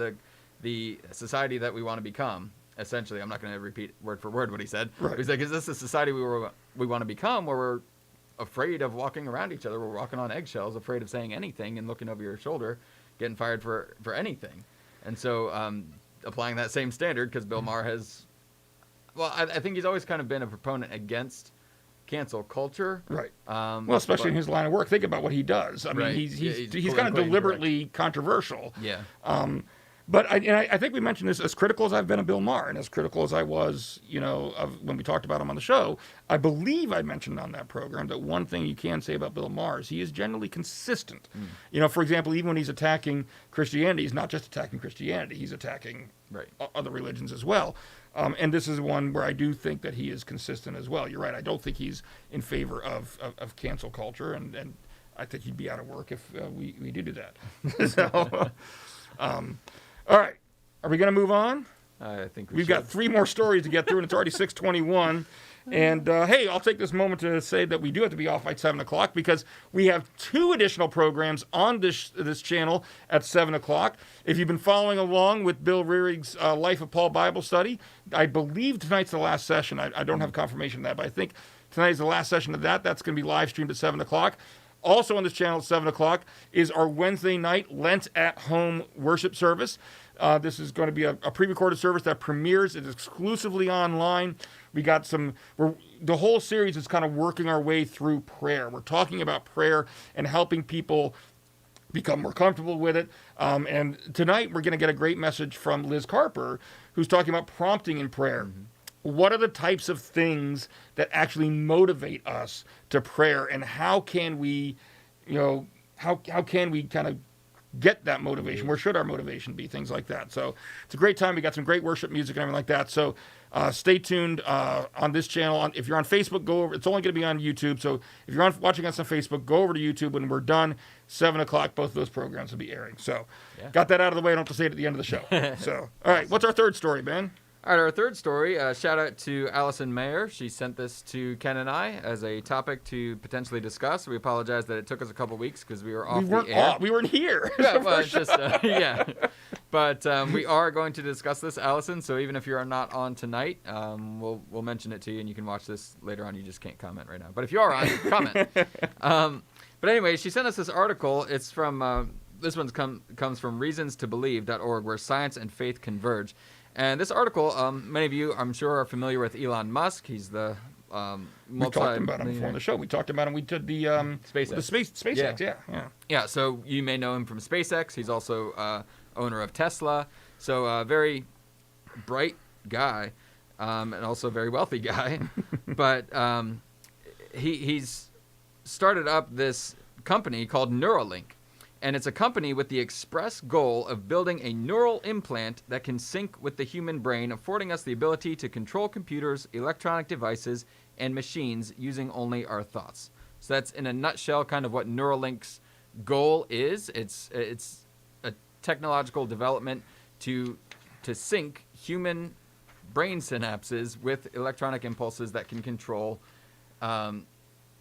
the society that we want to become?" Essentially, I'm not going to repeat word for word what he said. Right. He's like, is this the society we want to become, where we're afraid of walking around each other? We're walking on eggshells, afraid of saying anything and looking over your shoulder, getting fired for anything. And so applying that same standard, because Bill Maher has, I think he's always kind of been a proponent against cancel culture. Right. Especially in his line of work. Think about what he does. I mean, he's kind of deliberately controversial. Yeah. But I think we mentioned this, as critical as I've been of Bill Maher and as critical as I was, when we talked about him on the show, I believe I mentioned on that program that one thing you can say about Bill Maher is he is generally consistent. For example, even when he's attacking Christianity, he's not just attacking Christianity, he's attacking other religions as well. And this is one where I do think that he is consistent as well. You're right. I don't think he's in favor of cancel culture, and I think he'd be out of work if we did do that. So, all right. Are we going to move on? I think We've got 3 more stories to get through, and it's already 6:21. And, hey, I'll take this moment to say that we do have to be off by 7 o'clock because we have 2 additional programs on this channel at 7 o'clock. If you've been following along with Bill Rearig's Life of Paul Bible study, I believe tonight's the last session. I don't have confirmation of that, but I think tonight is the last session of that. That's going to be live streamed at 7 o'clock. Also on this channel at 7 o'clock is our Wednesday night Lent at Home worship service. This is going to be a pre-recorded service that premieres. It's exclusively online. We got the whole series is kind of working our way through prayer. We're talking about prayer and helping people become more comfortable with it. And tonight we're going to get a great message from Liz Carper, who's talking about prompting in prayer. What are the types of things that actually motivate us to prayer, and how can we, how can we kind of get that motivation? Where should our motivation be? Things like that. So it's a great time. We got some great worship music and everything like that. So stay tuned on this channel. If you're on Facebook, go over. It's only going to be on YouTube. So if you're watching us on Facebook, go over to YouTube. When we're done, 7 o'clock, both of those programs will be airing. So got that out of the way. I don't have to say it at the end of the show. So, all right. What's our third story, Ben? All right, our third story, shout out to Allison Mayer. She sent this to Ken and I as a topic to potentially discuss. We apologize that it took us a couple weeks because we were off the air. We weren't here. Yeah, well, it's just, But we are going to discuss this, Allison, so even if you're not on tonight, we'll mention it to you, and you can watch this later on. You just can't comment right now. But if you are on, comment. But anyway, she sent us this article. It's from, this one comes from reasonstobelieve.org, where science and faith converge. And this article, many of you, I'm sure, are familiar with Elon Musk. He's the we talked about him before on the show. We talked about him. We did the SpaceX. SpaceX. Yeah. So you may know him from SpaceX. He's also owner of Tesla. So a very bright guy, and also a very wealthy guy. But he's started up this company called Neuralink. And it's a company with the express goal of building a neural implant that can sync with the human brain, affording us the ability to control computers, electronic devices, and machines using only our thoughts. So that's, in a nutshell, kind of what Neuralink's goal is. It's a technological development to sync human brain synapses with electronic impulses that can control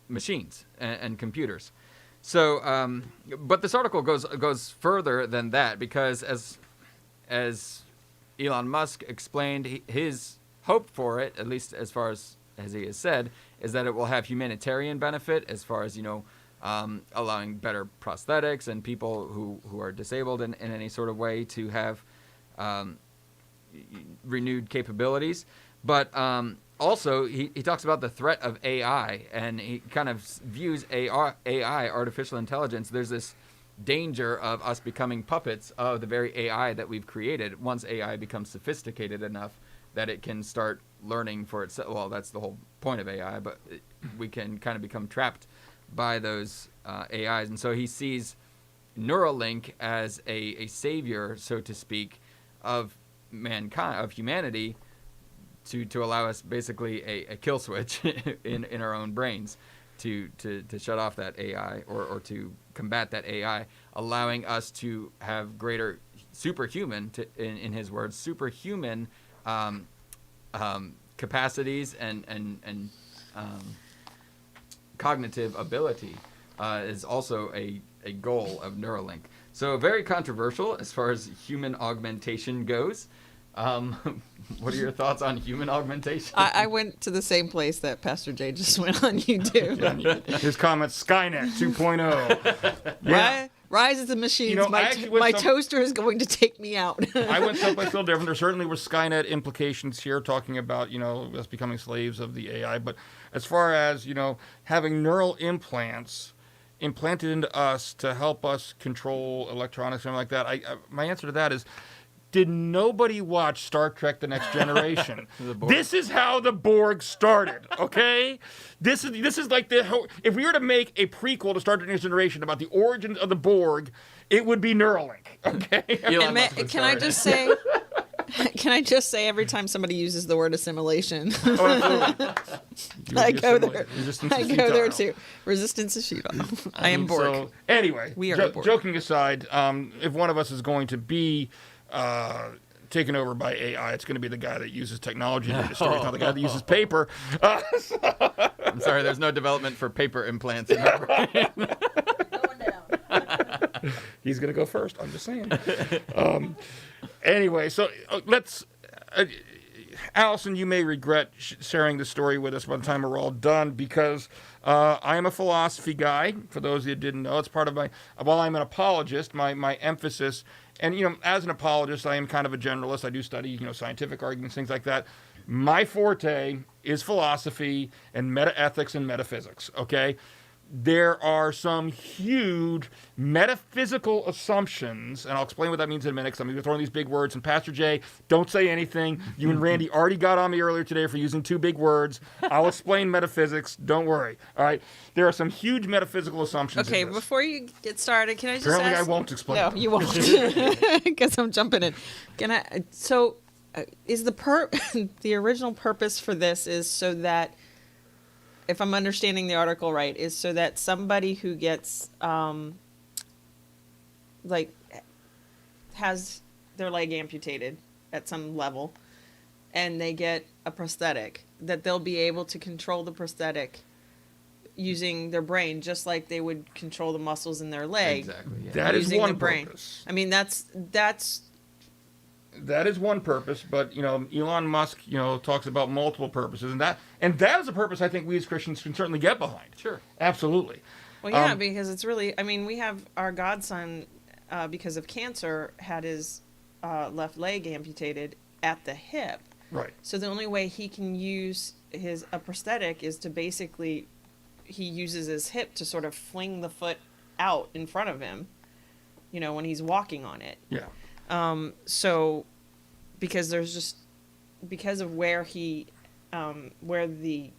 machines and computers. So, but this article goes further than that, because as Elon Musk explained, his hope for it, at least as far as he has said, is that it will have humanitarian benefit as far as, allowing better prosthetics and people who are disabled in any sort of way to have renewed capabilities. But also, he talks about the threat of AI, and he kind of views AI, artificial intelligence. There's this danger of us becoming puppets of the very AI that we've created once AI becomes sophisticated enough that it can start learning for itself. Well, that's the whole point of AI, but we can kind of become trapped by those AIs. And so he sees Neuralink as a savior, so to speak, of mankind, of humanity, to allow us basically a kill switch in our own brains to shut off that AI or to combat that AI, allowing us to have greater superhuman, in his words, superhuman capacities and cognitive ability is also a goal of Neuralink. So very controversial as far as human augmentation goes. What are your thoughts on human augmentation? I went to the same place that Pastor Jay just went on YouTube. His comments, Skynet 2.0. Yeah. Rise of the machines. My toaster is going to take me out. I went someplace a little different. There certainly were Skynet implications here, talking about, us becoming slaves of the AI. But as far as, having neural implants implanted into us to help us control electronics and something like that, my answer to that is, Did nobody watch Star Trek: The Next Generation? The Borg. This is how the Borg started, okay? This is like if we were to make a prequel to Star Trek: The Next Generation about the origins of the Borg, it would be Neuralink, okay? Elon Musk would Can I start it. just say? Can I just say every time somebody uses the word assimilation, Oh, absolutely. You I would be go there. assimilated. Resistance I is go there futile. too. Resistance is futile. I am Borg. So, anyway, We are the Borg. joking aside, if one of us is going to be taken over by AI, it's going to be the guy that uses technology in the industry, not the guy that uses paper. I'm sorry, there's no development for paper implants in our brain. Going down. He's going to go first. I'm just saying. Anyway, so let's. Allison, you may regret sharing the story with us by the time we're all done, because I am a philosophy guy. For those of you who didn't know, it's part of my. While I'm an apologist, my emphasis, and as an apologist, I am kind of a generalist. I do study scientific arguments, things like that. My forte is philosophy and metaethics and metaphysics. Okay. There are some huge metaphysical assumptions, and I'll explain what that means in a minute, because I'm going to throw in these big words. And Pastor Jay, don't say anything. You and Randy already got on me earlier today for using 2 big words. I'll explain metaphysics. Don't worry. All right? There are some huge metaphysical assumptions. Okay, in this. before you get started, can I just Apparently ask? I won't explain. No, them. you won't, because I'm jumping in. Can I? So, is the original purpose for this is so that, if I'm understanding the article right, is so that somebody who gets has their leg amputated at some level, and they get a prosthetic, that they'll be able to control the prosthetic using their brain, just like they would control the muscles in their leg. Exactly. Yeah. That is using one the brain. purpose. I mean, that's That is one purpose, but Elon Musk talks about multiple purposes, and that is a purpose I think we as Christians can certainly get behind. Sure. Absolutely. well, yeah, because it's really. I mean, we have our godson, because of cancer, had his left leg amputated at the hip. Right. So the only way he can use a prosthetic is to basically, he uses his hip to sort of fling the foot out in front of him, when he's walking on it. Yeah. So, because of where where the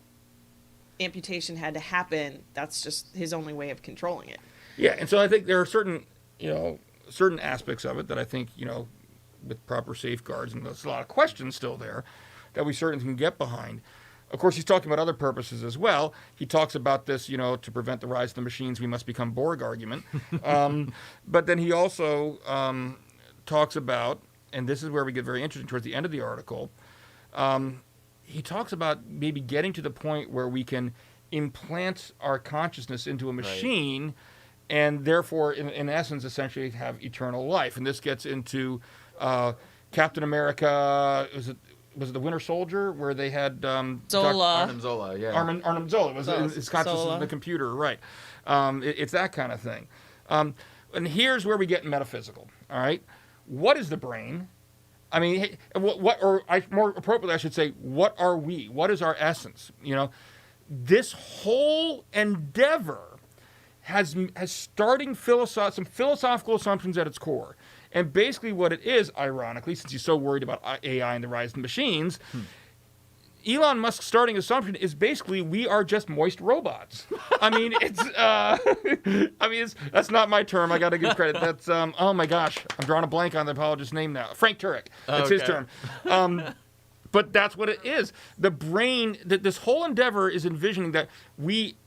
amputation had to happen, that's just his only way of controlling it. Yeah, and so I think there are certain aspects of it that I think, with proper safeguards, and there's a lot of questions still there that we certainly can get behind. Of course, he's talking about other purposes as well. He talks about this, to prevent the rise of the machines, we must become Borg argument. But then he also talks about, and this is where we get very interesting towards the end of the article, he talks about maybe getting to the point where we can implant our consciousns into a machine, right, and therefore, in essence, essentially have eternal life. And this gets into Captain America, was it the Winter Soldier, where they had Zola. Arnim Zola, yeah. Arnim Zola. It was his consciousness Zola. in the computer, right. It's that kind of thing. And here's where we get metaphysical, all right? What is the brain? I mean, more appropriately, I should say, what are we? What is our essence? This whole endeavor has starting some philosophical assumptions at its core. And basically what it is, ironically, since he's so worried about AI and the rise of the machines, Elon Musk's starting assumption is basically we are just moist robots. I mean, that's not my term. I got to give credit. That's oh my gosh, I'm drawing a blank on the apologist's name now. Frank Turek. That's his term. But that's what it is. The brain. This whole endeavor is envisioning that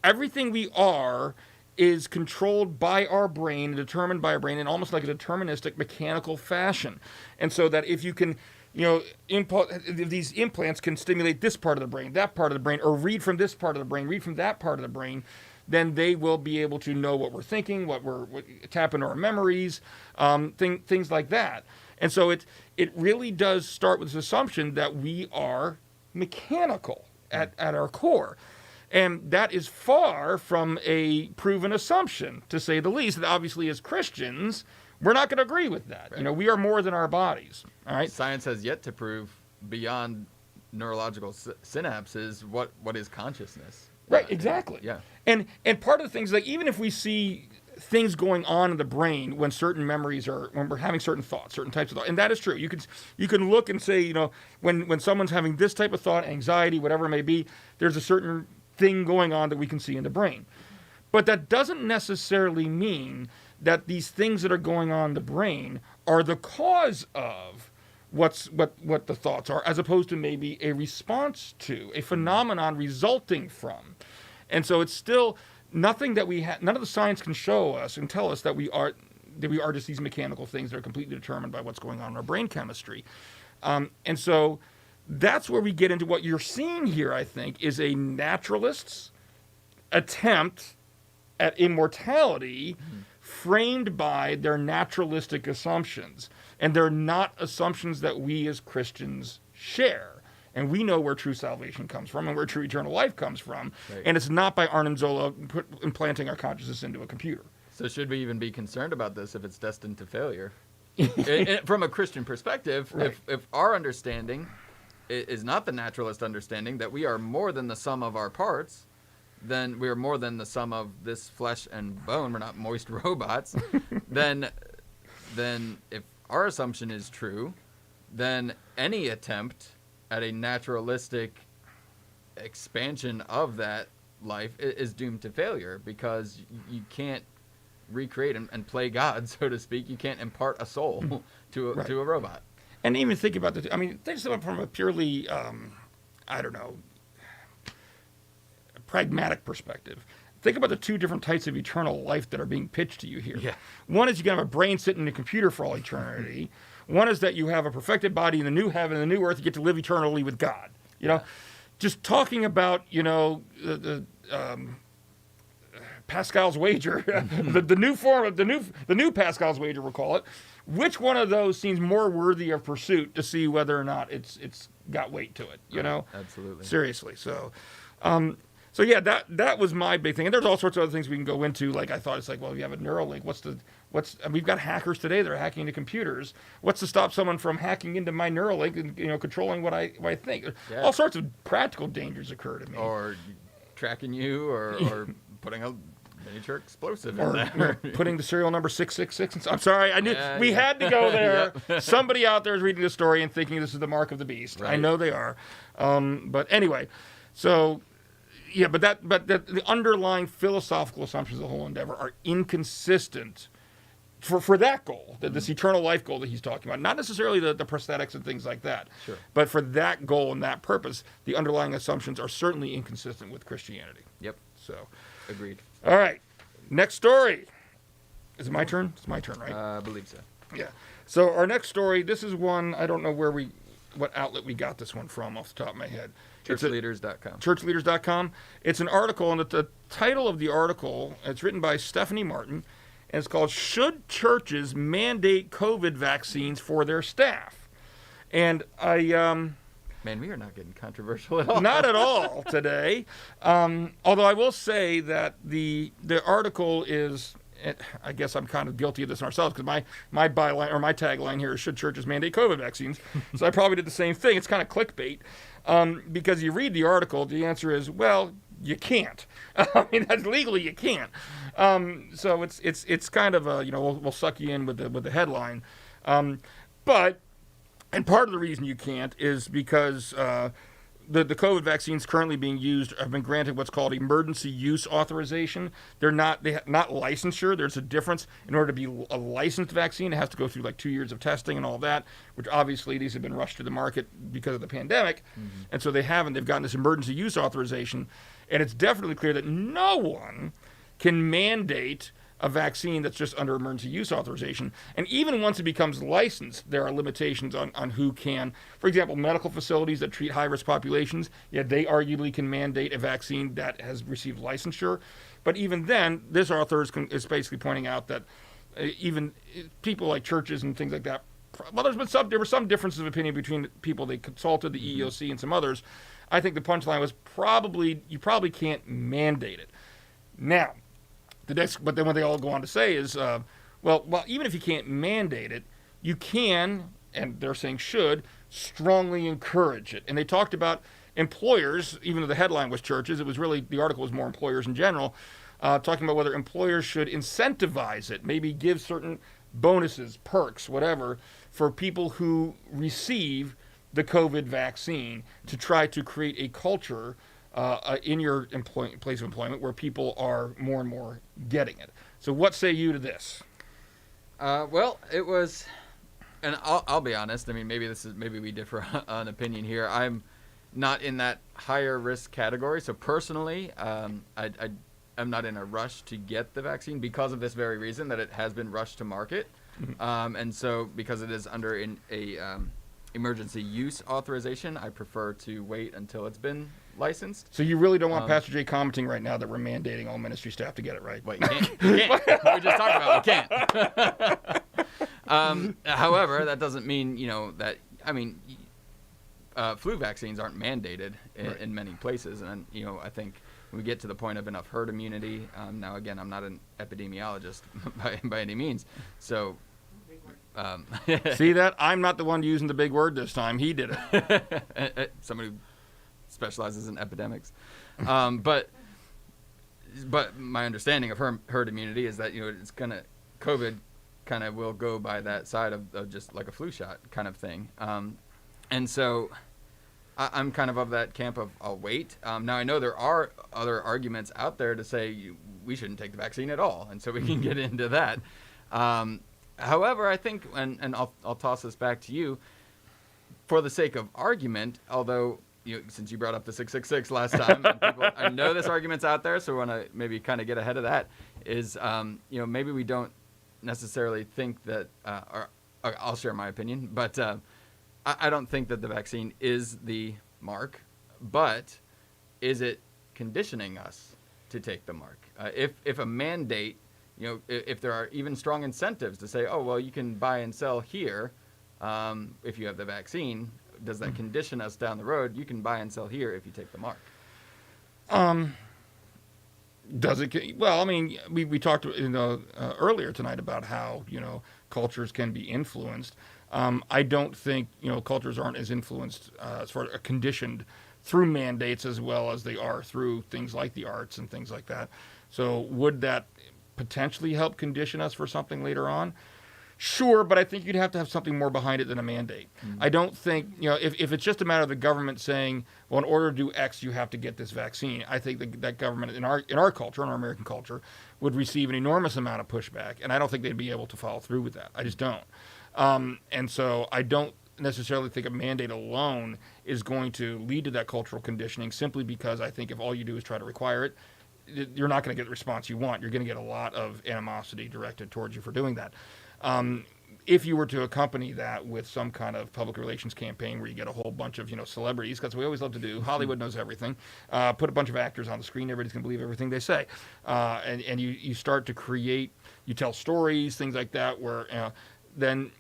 everything we are is controlled by our brain, determined by our brain, in almost like a deterministic mechanical fashion. And so that if you can, these implants can stimulate this part of the brain, that part of the brain, or read from this part of the brain, read from that part of the brain, then they will be able to know what we're thinking, what tap into our memories, things like that. And so it really does start with this assumption that we are mechanical at our core. And that is far from a proven assumption, to say the least. And obviously, as Christians, we're not going to agree with that. Right. We are more than our bodies. All right. Science has yet to prove beyond neurological synapses what is consciousness. Right. Exactly. Yeah. And part of the things, like, even if we see things going on in the brain when certain memories are, when we're having certain thoughts, certain types of thoughts. And that is true. You can look and say, you know, when someone's having this type of thought, anxiety, whatever it may be, there's a certain thing going on that we can see in the brain. But that doesn't necessarily mean that these things that are going on in the brain are the cause of what the thoughts are, as opposed to maybe a response to, a phenomenon resulting from. And so it's still nothing that none of the science can show us and tell us that we are just these mechanical things that are completely determined by what's going on in our brain chemistry. And so that's where we get into what you're seeing here, I think, is a naturalist's attempt at immortality framed by their naturalistic assumptions. And they're not assumptions that we as Christians share. And we know where true salvation comes from and where true eternal life comes from. Right. And it's not by Arnim Zola implanting our consciousness into a computer. So should we even be concerned about this if it's destined to failure? From a Christian perspective, right. if our understanding is not the naturalist understanding, that we are more than the sum of our parts, then we are more than the sum of this flesh and bone, we're not moist robots, then if our assumption is true, then any attempt at a naturalistic expansion of that life is doomed to failure, because you can't recreate and play God, so to speak. You can't impart a soul to a robot. And even think about think from a purely, pragmatic perspective. Think about the two different types of eternal life that are being pitched to you here. Yeah. One is you can have a brain sitting in a computer for all eternity. One is that you have a perfected body in the new heaven and the new earth. You get to live eternally with God. You know, just talking about, the Pascal's wager, the new form of the new Pascal's wager, we'll call it. Which one of those seems more worthy of pursuit to see whether or not it's got weight to it? You know, absolutely, seriously. So. So yeah, that was my big thing, and there's all sorts of other things we can go into. Like I thought, it's like, well, you have a Neuralink. We've got hackers today that are hacking into computers. What's to stop someone from hacking into my Neuralink and controlling what I think? Yeah. All sorts of practical dangers occur to me. Or tracking you, or putting a miniature explosive in there, putting the serial number 666. I'm sorry, I knew we had to go there. Yep. Somebody out there is reading this story and thinking this is the mark of the beast. Right. I know they are, but anyway, so. Yeah, but the underlying philosophical assumptions of the whole endeavor are inconsistent for that goal, this eternal life goal that he's talking about. Not necessarily the prosthetics and things like that, sure. But for that goal and that purpose, the underlying assumptions are certainly inconsistent with Christianity. Yep. So, agreed. All right, next story. Is it my turn? It's my turn, right? I believe so. Yeah. So our next story, this is one, I don't know what outlet we got this one from off the top of my head. Churchleaders.com. Churchleaders.com. It's an article, and the title of the article, it's written by Stephanie Martin, and it's called "Should Churches Mandate COVID Vaccines for Their Staff?" And Man, we are not getting controversial at all. Not at all today. Although I will say that the article is, I guess I'm kind of guilty of this ourselves, because my byline or my tagline here is "Should Churches Mandate COVID Vaccines?" So I probably did the same thing. It's kind of clickbait. Because you read the article, the answer is, well, you can't. I mean, that's legally you can't. So it's kind of a, we'll suck you in with the headline. But part of the reason you can't is because the COVID vaccines currently being used have been granted what's called emergency use authorization. They're not licensure. There's a difference. In order to be a licensed vaccine, it has to go through like 2 years of testing and all that, which obviously these have been rushed to the market because of the pandemic. Mm-hmm. And so they haven't. They've gotten this emergency use authorization. And it's definitely clear that no one can mandate a vaccine that's just under emergency use authorization. And even once it becomes licensed, there are limitations on who can. For example, medical facilities that treat high-risk populations, they arguably can mandate a vaccine that has received licensure. But even then, this author is basically pointing out that even people like churches and things like that, well, there were some differences of opinion between people they consulted, the EEOC and some others. I think the punchline was you probably can't mandate it. Now, but then what they all go on to say is, well, even if you can't mandate it, you can, and they're saying should, strongly encourage it. And they talked about employers, even though the headline was churches, it was really, the article was more employers in general, talking about whether employers should incentivize it, maybe give certain bonuses, perks, whatever, for people who receive the COVID vaccine to try to create a culture in your place of employment where people are more and more getting it. So what say you to this? Well, it was, and I'll be honest. I mean, maybe we differ on opinion here. I'm not in that higher risk category. So personally, I'm not in a rush to get the vaccine because of this very reason, that it has been rushed to market. And so because it is under a emergency use authorization, I prefer to wait until it's been licensed. So you really don't want Pastor Jay commenting right now that we're mandating all ministry staff to get it, right? Well, you can't. We just talked about it. You can't. However, that doesn't mean, that, flu vaccines aren't mandated in many places. And, I think when we get to the point of enough herd immunity, now, again, I'm not an epidemiologist by any means. So... See that? I'm not the one using the big word this time. He did it. Somebody who specializes in epidemics. But my understanding of herd immunity is that, COVID kind of will go by that side of just like a flu shot kind of thing. And so I'm kind of that camp of I'll wait. Now, I know there are other arguments out there to say we shouldn't take the vaccine at all. And so we can get into that. However, I think, and I'll toss this back to you, for the sake of argument, although, since you brought up the 666 last time, and I know this argument's out there, so we want to maybe kind of get ahead of that, is, maybe we don't necessarily think that, or I'll share my opinion, but I don't think that the vaccine is the mark, but is it conditioning us to take the mark? If a mandate, if there are even strong incentives to say, oh, well, you can buy and sell here if you have the vaccine, does that condition us down the road? You can buy and sell here if you take the mark. Does it? Well, I mean, we talked earlier tonight about how, cultures can be influenced. I don't think, cultures aren't as influenced as far as conditioned through mandates as well as they are through things like the arts and things like that. So would that potentially help condition us for something later on? Sure, but I think you'd have to have something more behind it than a mandate. I don't think, if it's just a matter of the government saying, well, in order to do X, you have to get this vaccine, I think that government in our culture, in our American culture, would receive an enormous amount of pushback, and I don't think they'd be able to follow through with that. I just don't. And so I don't necessarily think a mandate alone is going to lead to that cultural conditioning, simply because I think if all you do is try to require it, you're not going to get the response you want. You're going to get a lot of animosity directed towards you for doing that. If you were to accompany that with some kind of public relations campaign where you get a whole bunch of, celebrities, because we always love to do, Hollywood knows everything, put a bunch of actors on the screen, everybody's going to believe everything they say. And you start to create, you tell stories, things like that, where then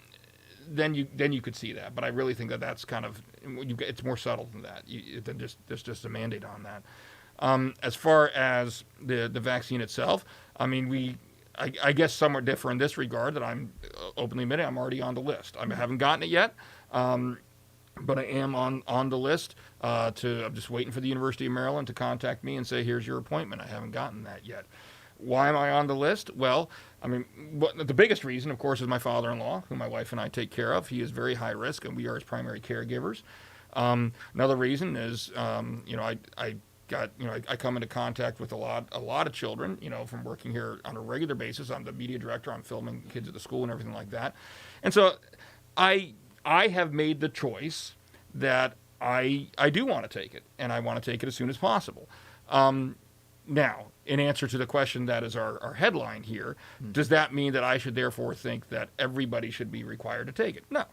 you could see that. But I really think that's kind of, it's more subtle than that, than just a mandate on that. As far as the vaccine itself, I mean, I guess somewhat differ in this regard, that I'm openly admitting I'm already on the list. I haven't gotten it yet, but I am on the list. I'm just waiting for the University of Maryland to contact me and say, here's your appointment. I haven't gotten that yet. Why am I on the list? Well, I mean, the biggest reason, of course, is my father-in-law, who my wife and I take care of. He is very high risk, and we are his primary caregivers. Another reason is, I come into contact with a lot of children, from working here on a regular basis. I'm the media director. I'm filming kids at the school and everything like that. And so I have made the choice that I do want to take it, and I want to take it as soon as possible. Now, in answer to the question that is our headline here, does that mean that I should therefore think that everybody should be required to take it? No.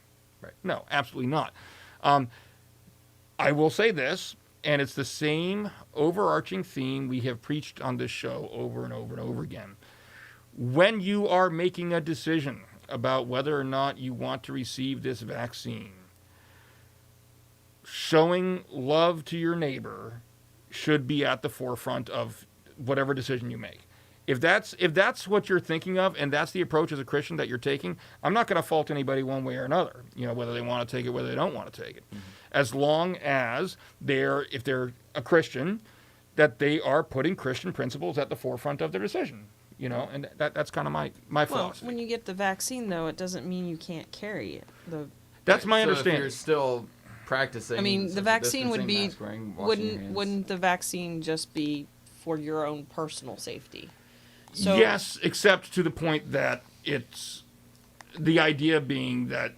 Right. No, absolutely not. I will say this, and it's the same overarching theme we have preached on this show over and over and over again. When you are making a decision about whether or not you want to receive this vaccine, showing love to your neighbor should be at the forefront of whatever decision you make. If that's what you're thinking of, and that's the approach as a Christian that you're taking, I'm not going to fault anybody one way or another, whether they want to take it, whether they don't want to take it. As long as if they're a Christian, that they are putting Christian principles at the forefront of their decision. And that's kind of my philosophy. Well, when you get the vaccine, though, it doesn't mean you can't carry it. That's my So understanding. if you're still practicing. I mean, the social vaccine would distancing, be, mask wearing, washing your hands. wouldn't the vaccine just be for your own personal safety? So, yes, except to the point that it's the idea being that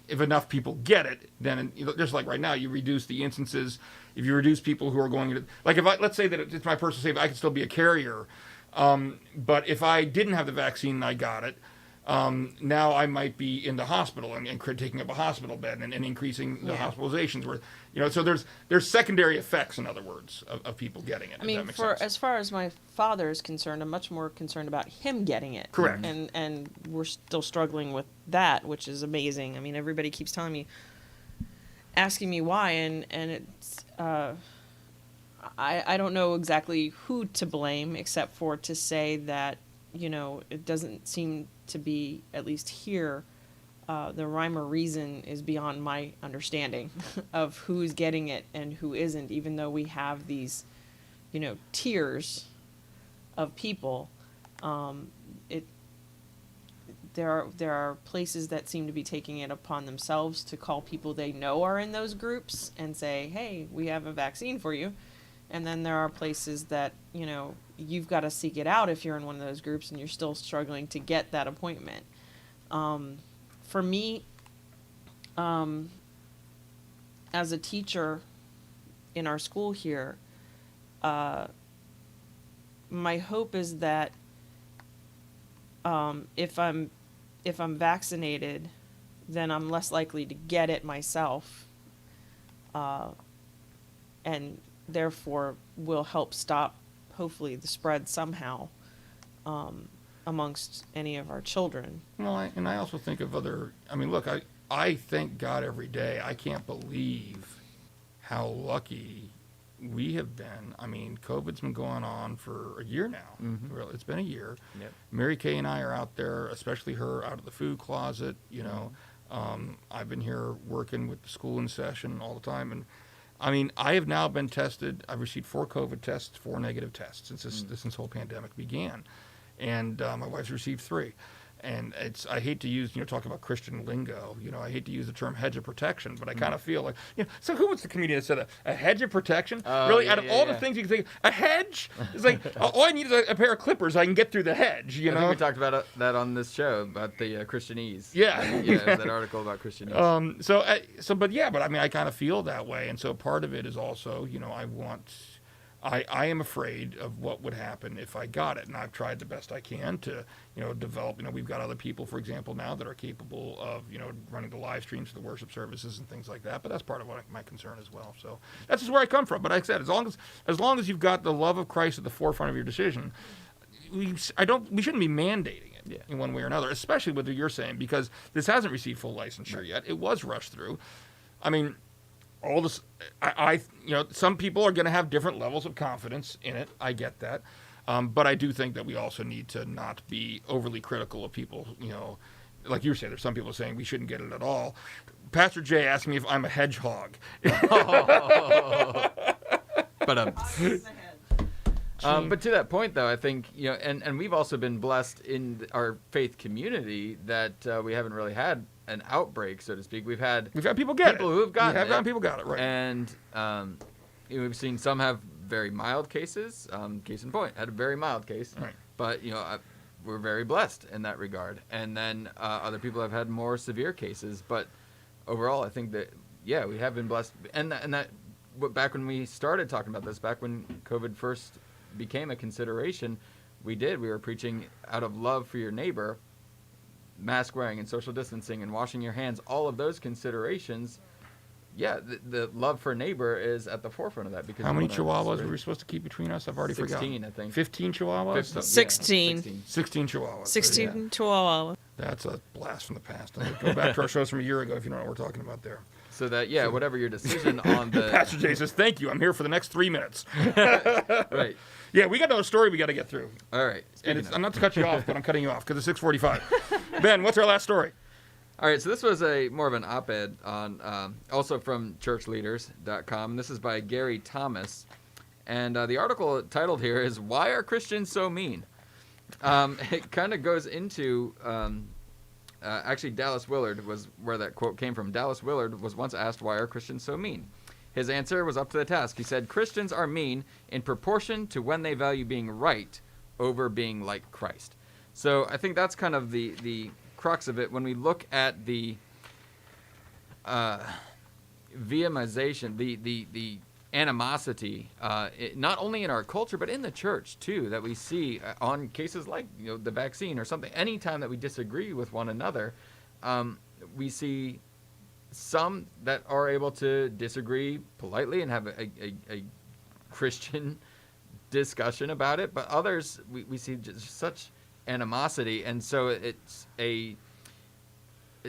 if enough people get it, then just like right now, you reduce the instances. If you reduce people who are going to, like let's say that it's my personal safety, I could still be a carrier. But if I didn't have the vaccine and I got it, now I might be in the hospital and taking up a hospital bed and increasing the hospitalizations. Where, so there's secondary effects, in other words, of people getting it. I mean, if that makes sense. as far as my father is concerned, I'm much more concerned about him getting it. Correct. And we're still struggling with that, which is amazing. I mean, everybody keeps telling me, asking me why, and it's I don't know exactly who to blame, except for to say that it doesn't seem to be, at least here, the rhyme or reason is beyond my understanding of who's getting it and who isn't, even though we have these tiers of people. There are places that seem to be taking it upon themselves to call people they know are in those groups and say, hey, we have a vaccine for you. And then there are places that, you've got to seek it out if you're in one of those groups and you're still struggling to get that appointment. For me, as a teacher in our school here, my hope is that if I'm vaccinated, then I'm less likely to get it myself, and therefore will help stop, hopefully, the spread somehow amongst any of our children. Well, I also think of other. I mean, look, I thank God every day. I can't believe how lucky we have been. I mean, COVID's been going on for a year now. Mm-hmm. Really, it's been a year. Yep. Mary Kay and I are out there, especially her, out of the food closet. I've been here working with the school in session all the time, and I mean, I have now been tested. I've received 4 COVID tests, 4 negative tests since this whole pandemic began, and my wife's received 3. And I hate to use, talk about Christian lingo, I hate to use the term hedge of protection, but I kind of feel like, so who was the comedian that said that? A hedge of protection? Really, out of all the things you can think, a hedge? It's like, all I need is a pair of clippers, I can get through the hedge, I think we talked about that on this show, about the Christianese. Yeah. That article about Christianese. But I mean, I kind of feel that way. And so part of it is also, I am afraid of what would happen if I got it, and I've tried the best I can to, develop. We've got other people, for example, now that are capable of, running the live streams for the worship services and things like that. But that's part of my concern as well. So that's just where I come from. But like I said, as long as you've got the love of Christ at the forefront of your decision, we shouldn't be mandating it in one way or another, especially with what you're saying, because this hasn't received full licensure yet. It was rushed through. I mean, all this, some people are going to have different levels of confidence in it. I get that. But I do think that we also need to not be overly critical of people, like you said, there's some people saying we shouldn't get it at all. Pastor Jay asked me if I'm a hedgehog. But to that point, though, I think, and we've also been blessed in our faith community that we haven't really had an outbreak, so to speak. We've had people get people it. who have gotten it. People got it, right? And we've seen some have very mild cases. Case in point, had a very mild case. Right. But we're very blessed in that regard. And then other people have had more severe cases. But overall, I think that we have been blessed. And that back when we started talking about this, back when COVID first became a consideration, we were preaching out of love for your neighbor. Mask wearing and social distancing and washing your hands, all of those considerations, the love for neighbor is at the forefront of that. Because how many chihuahuas were we supposed to keep between us? I've already forgotten. 16, I think. 15 chihuahuas? 16. 16 chihuahuas. 16 chihuahuas. That's a blast from the past. Go back to our shows from a year ago if you know what we're talking about there. So that, whatever your decision on the... Pastor Jay says, thank you. I'm here for the next 3 minutes. Right. Yeah, we got another story we got to get through. All right. And I'm not to cut you off, but I'm cutting you off because it's 6:45. Ben, what's our last story? All right, so this was more of an op-ed on also from churchleaders.com. This is by Gary Thomas. And the article titled here is "Why Are Christians So Mean?" It kind of goes into actually Dallas Willard was where that quote came from. Dallas Willard was once asked, "Why are Christians so mean?" His answer was up to the task. He said, "Christians are mean in proportion to when they value being right over being like Christ." So I think that's kind of the crux of it. When we look at the vehementization, the animosity, not only in our culture but in the church too, that we see on cases like the vaccine or something. Anytime that we disagree with one another, we see some that are able to disagree politely and have a Christian discussion about it, but others we see just such animosity, and so it's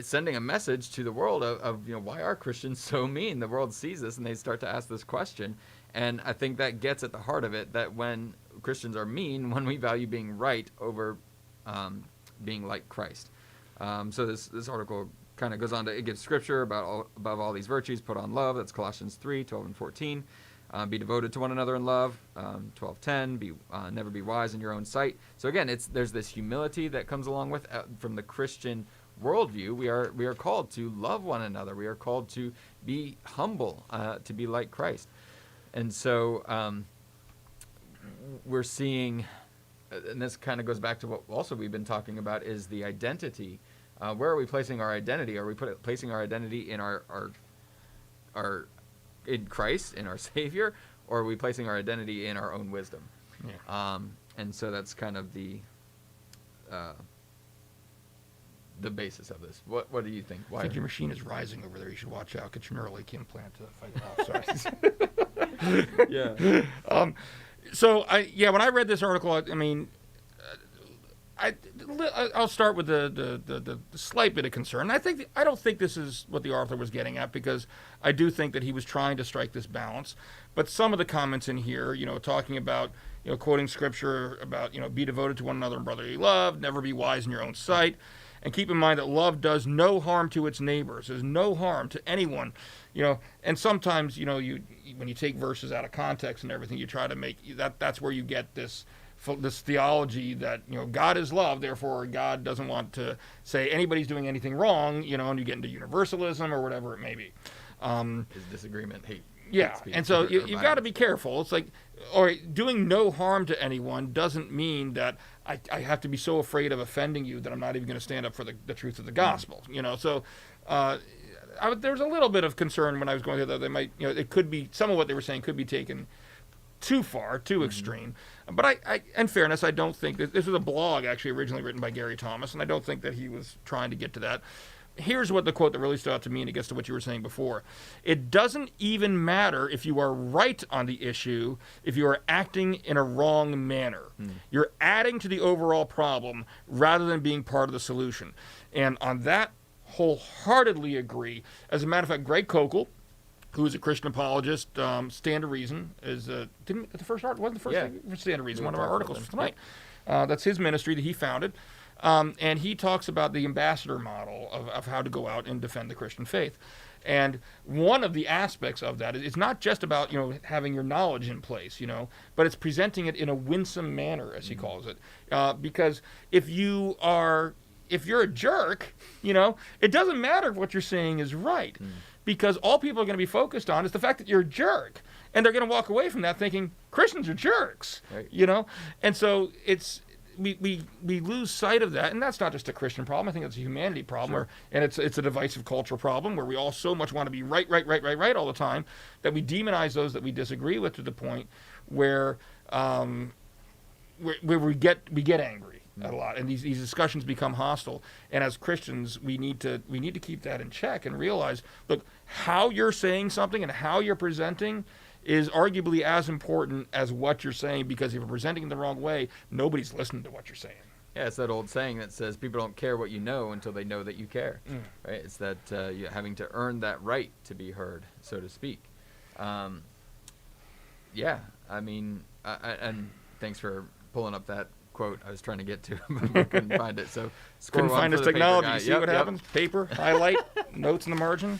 sending a message to the world of why are Christians so mean? The world sees this and they start to ask this question, and I think that gets at the heart of it, that when Christians are mean, when we value being right over being like Christ. So this article kind of goes on to, it gives scripture above all these virtues, put on love. That's Colossians 3:12 and 14. Be devoted to one another in love. 12:10. Never be wise in your own sight. So again, there's this humility that comes along with from the Christian worldview. We are called to love one another. We are called to be humble, to be like Christ. And so we're seeing, and this kind of goes back to what also we've been talking about, is the identity. Where are we placing our identity? Are we placing our identity in our in Christ, in our Savior, or are we placing our identity in our own wisdom? Yeah. And so that's kind of the basis of this. What do you think? Why? I think your machine is rising over there. You should watch out. Get your Neuralink implant to fight it off. Sorry. Yeah. So when I read this article, I mean, I'll start with the slight bit of concern. I don't think this is what the author was getting at, because I do think that he was trying to strike this balance. But some of the comments in here, talking about, quoting scripture about, be devoted to one another in brotherly love, never be wise in your own sight, and keep in mind that love does no harm to its neighbors. There's no harm to anyone, And sometimes, when you take verses out of context and everything, you try to make that's where you get this theology that God is love, therefore God doesn't want to say anybody's doing anything wrong, and you get into universalism or whatever it may be. Is disagreement hate? Yeah, and so you've got to be careful. It's like, all right, doing no harm to anyone doesn't mean that I have to be so afraid of offending you that I'm not even going to stand up for the truth of the gospel. So there was a little bit of concern when I was going through that they might, it could be, some of what they were saying could be taken too far, too extreme. But I in fairness, I don't think that this was a blog actually originally written by Gary Thomas, and I don't think that he was trying to get to that. Here's what the quote that really stood out to me, and it gets to what you were saying before. It doesn't even matter if you are right on the issue if you are acting in a wrong manner. You're adding to the overall problem rather than being part of the solution. And on that, wholeheartedly agree. As a matter of fact, Greg Kokel, who is a Christian apologist, Stand to Reason, is wasn't the first thing for Stand to Reason, one of our articles for tonight. That's his ministry that he founded. And he talks about the ambassador model of how to go out and defend the Christian faith. And one of the aspects of that is it's not just about, having your knowledge in place, but it's presenting it in a winsome manner, as he calls it. Because if you're a jerk, it doesn't matter if what you're saying is right. Because all people are going to be focused on is the fact that you're a jerk. And they're going to walk away from that thinking Christians are jerks, right. And so we lose sight of that. And that's not just a Christian problem. I think it's a humanity problem. Sure. And it's a divisive cultural problem where we all so much want to be right all the time that we demonize those that we disagree with to the point where we get angry a lot, and these discussions become hostile. And as Christians, we need to keep that in check and realize, look, how you're saying something and how you're presenting is arguably as important as what you're saying, because if you're presenting it the wrong way, nobody's listening to what you're saying. Yeah, it's that old saying that says people don't care what you know until they know that you care. Right? It's that you're having to earn that right to be heard, so to speak. Yeah, I mean, and thanks for pulling up that quote I was trying to get to, but I couldn't find it. So couldn't find his technology. See what happens? Paper, highlight, notes in the margin.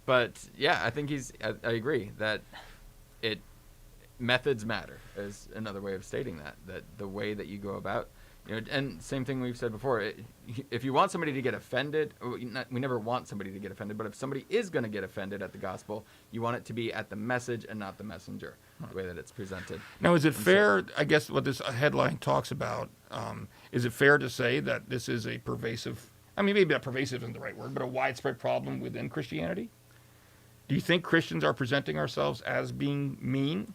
But yeah, I think I agree that methods matter is another way of stating that the way that you go about, and same thing we've said before, if you want somebody to get offended, we never want somebody to get offended, but if somebody is going to get offended at the gospel, you want it to be at the message and not the messenger, the way that it's presented. Now, is it fair, I guess what this headline talks about, is it fair to say that this is a pervasive, maybe not pervasive isn't the right word, but a widespread problem within Christianity? Do you think Christians are presenting ourselves as being mean?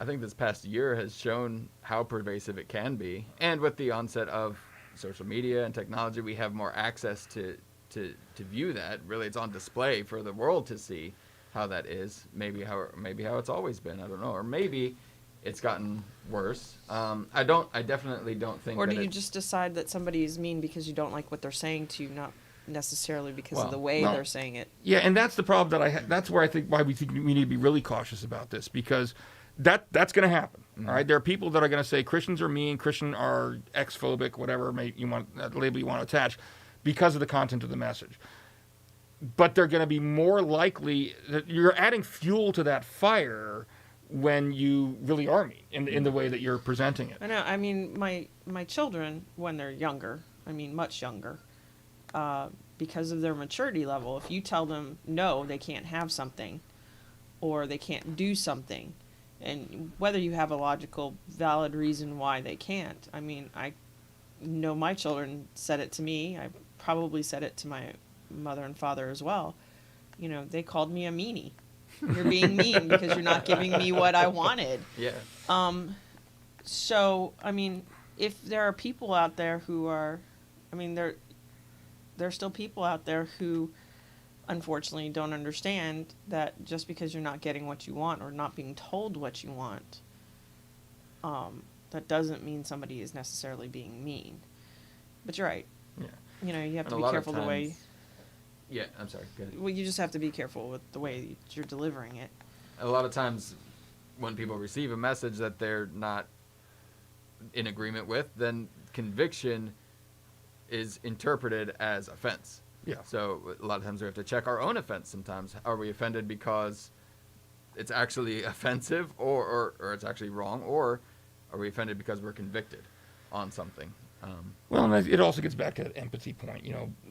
I think this past year has shown how pervasive it can be. And with the onset of social media and technology, we have more access to view that. Really, it's on display for the world to see how that is. Maybe how it's always been. I don't know. Or maybe it's gotten worse. I definitely don't think. Or do you just decide that somebody is mean because you don't like what they're saying to you, not necessarily because of the way they're saying it? Yeah, and that's the problem that that's where I think why we think we need to be really cautious about this, because that's going to happen. Mm-hmm. All right, there are people that are going to say Christians are mean, Christians are X-phobic, whatever label you want to attach, because of the content of the message. But they're going to be more likely that you're adding fuel to that fire when you really are mean in the way that you're presenting it. I know. My children, when they're younger, much younger, because of their maturity level, if you tell them no, they can't have something, or they can't do something, and whether you have a logical, valid reason why they can't. I know my children said it to me. I probably said it to my mother and father as well. They called me a meanie. You're being mean because you're not giving me what I wanted. Yeah. So, if there are people out there who are, there are still people out there who unfortunately don't understand that just because you're not getting what you want or not being told what you want, that doesn't mean somebody is necessarily being mean. But you're right. Yeah. You have to be careful the way. Yeah, I'm sorry. Go ahead. Well, you just have to be careful with the way you're delivering it. A lot of times when people receive a message that they're not in agreement with, then conviction is interpreted as offense. Yeah. So a lot of times we have to check our own offense sometimes. Are we offended because it's actually offensive or it's actually wrong, or are we offended because we're convicted on something? Well, and it also gets back to that empathy point.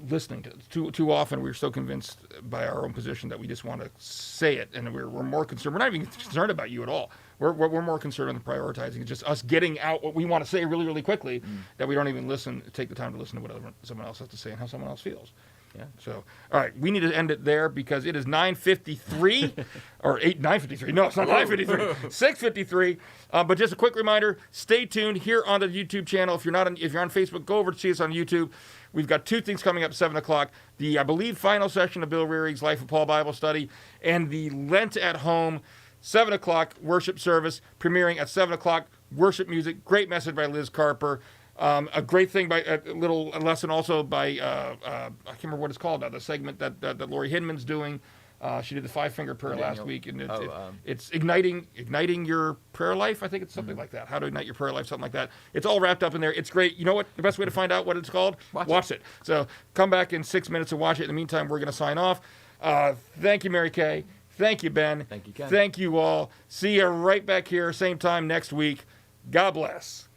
Listening to too often we're so convinced by our own position that we just want to say it, and we're more concerned. We're not even concerned about you at all. We're more concerned on the prioritizing. It's just us getting out what we want to say really, really quickly, that we don't even take the time to listen to what someone else has to say and how someone else feels. Yeah. So, all right, we need to end it there because it is 9:53 or 9:53. No, it's not 9:53. 6:53. But just a quick reminder: stay tuned here on the YouTube channel. If you're on Facebook, go over to see us on YouTube. We've got two things coming up at 7 o'clock: the I believe final session of Bill Rearing's Life of Paul Bible Study, and the Lent at Home 7 o'clock worship service premiering at 7 o'clock. Worship music, great message by Liz Carper. A great thing by a lesson also by I can't remember what it's called now. The segment that Lori Hinman's doing. She did the 5-finger prayer last week, and it's igniting your prayer life. I think it's something like that. How to ignite your prayer life, something like that. It's all wrapped up in there. It's great. You know what? The best way to find out what it's called? Watch it. So come back in 6 minutes and watch it. In the meantime, we're going to sign off. Thank you, Mary Kay. Thank you, Ben. Thank you, Ken. Thank you all. See you right back here, same time next week. God bless.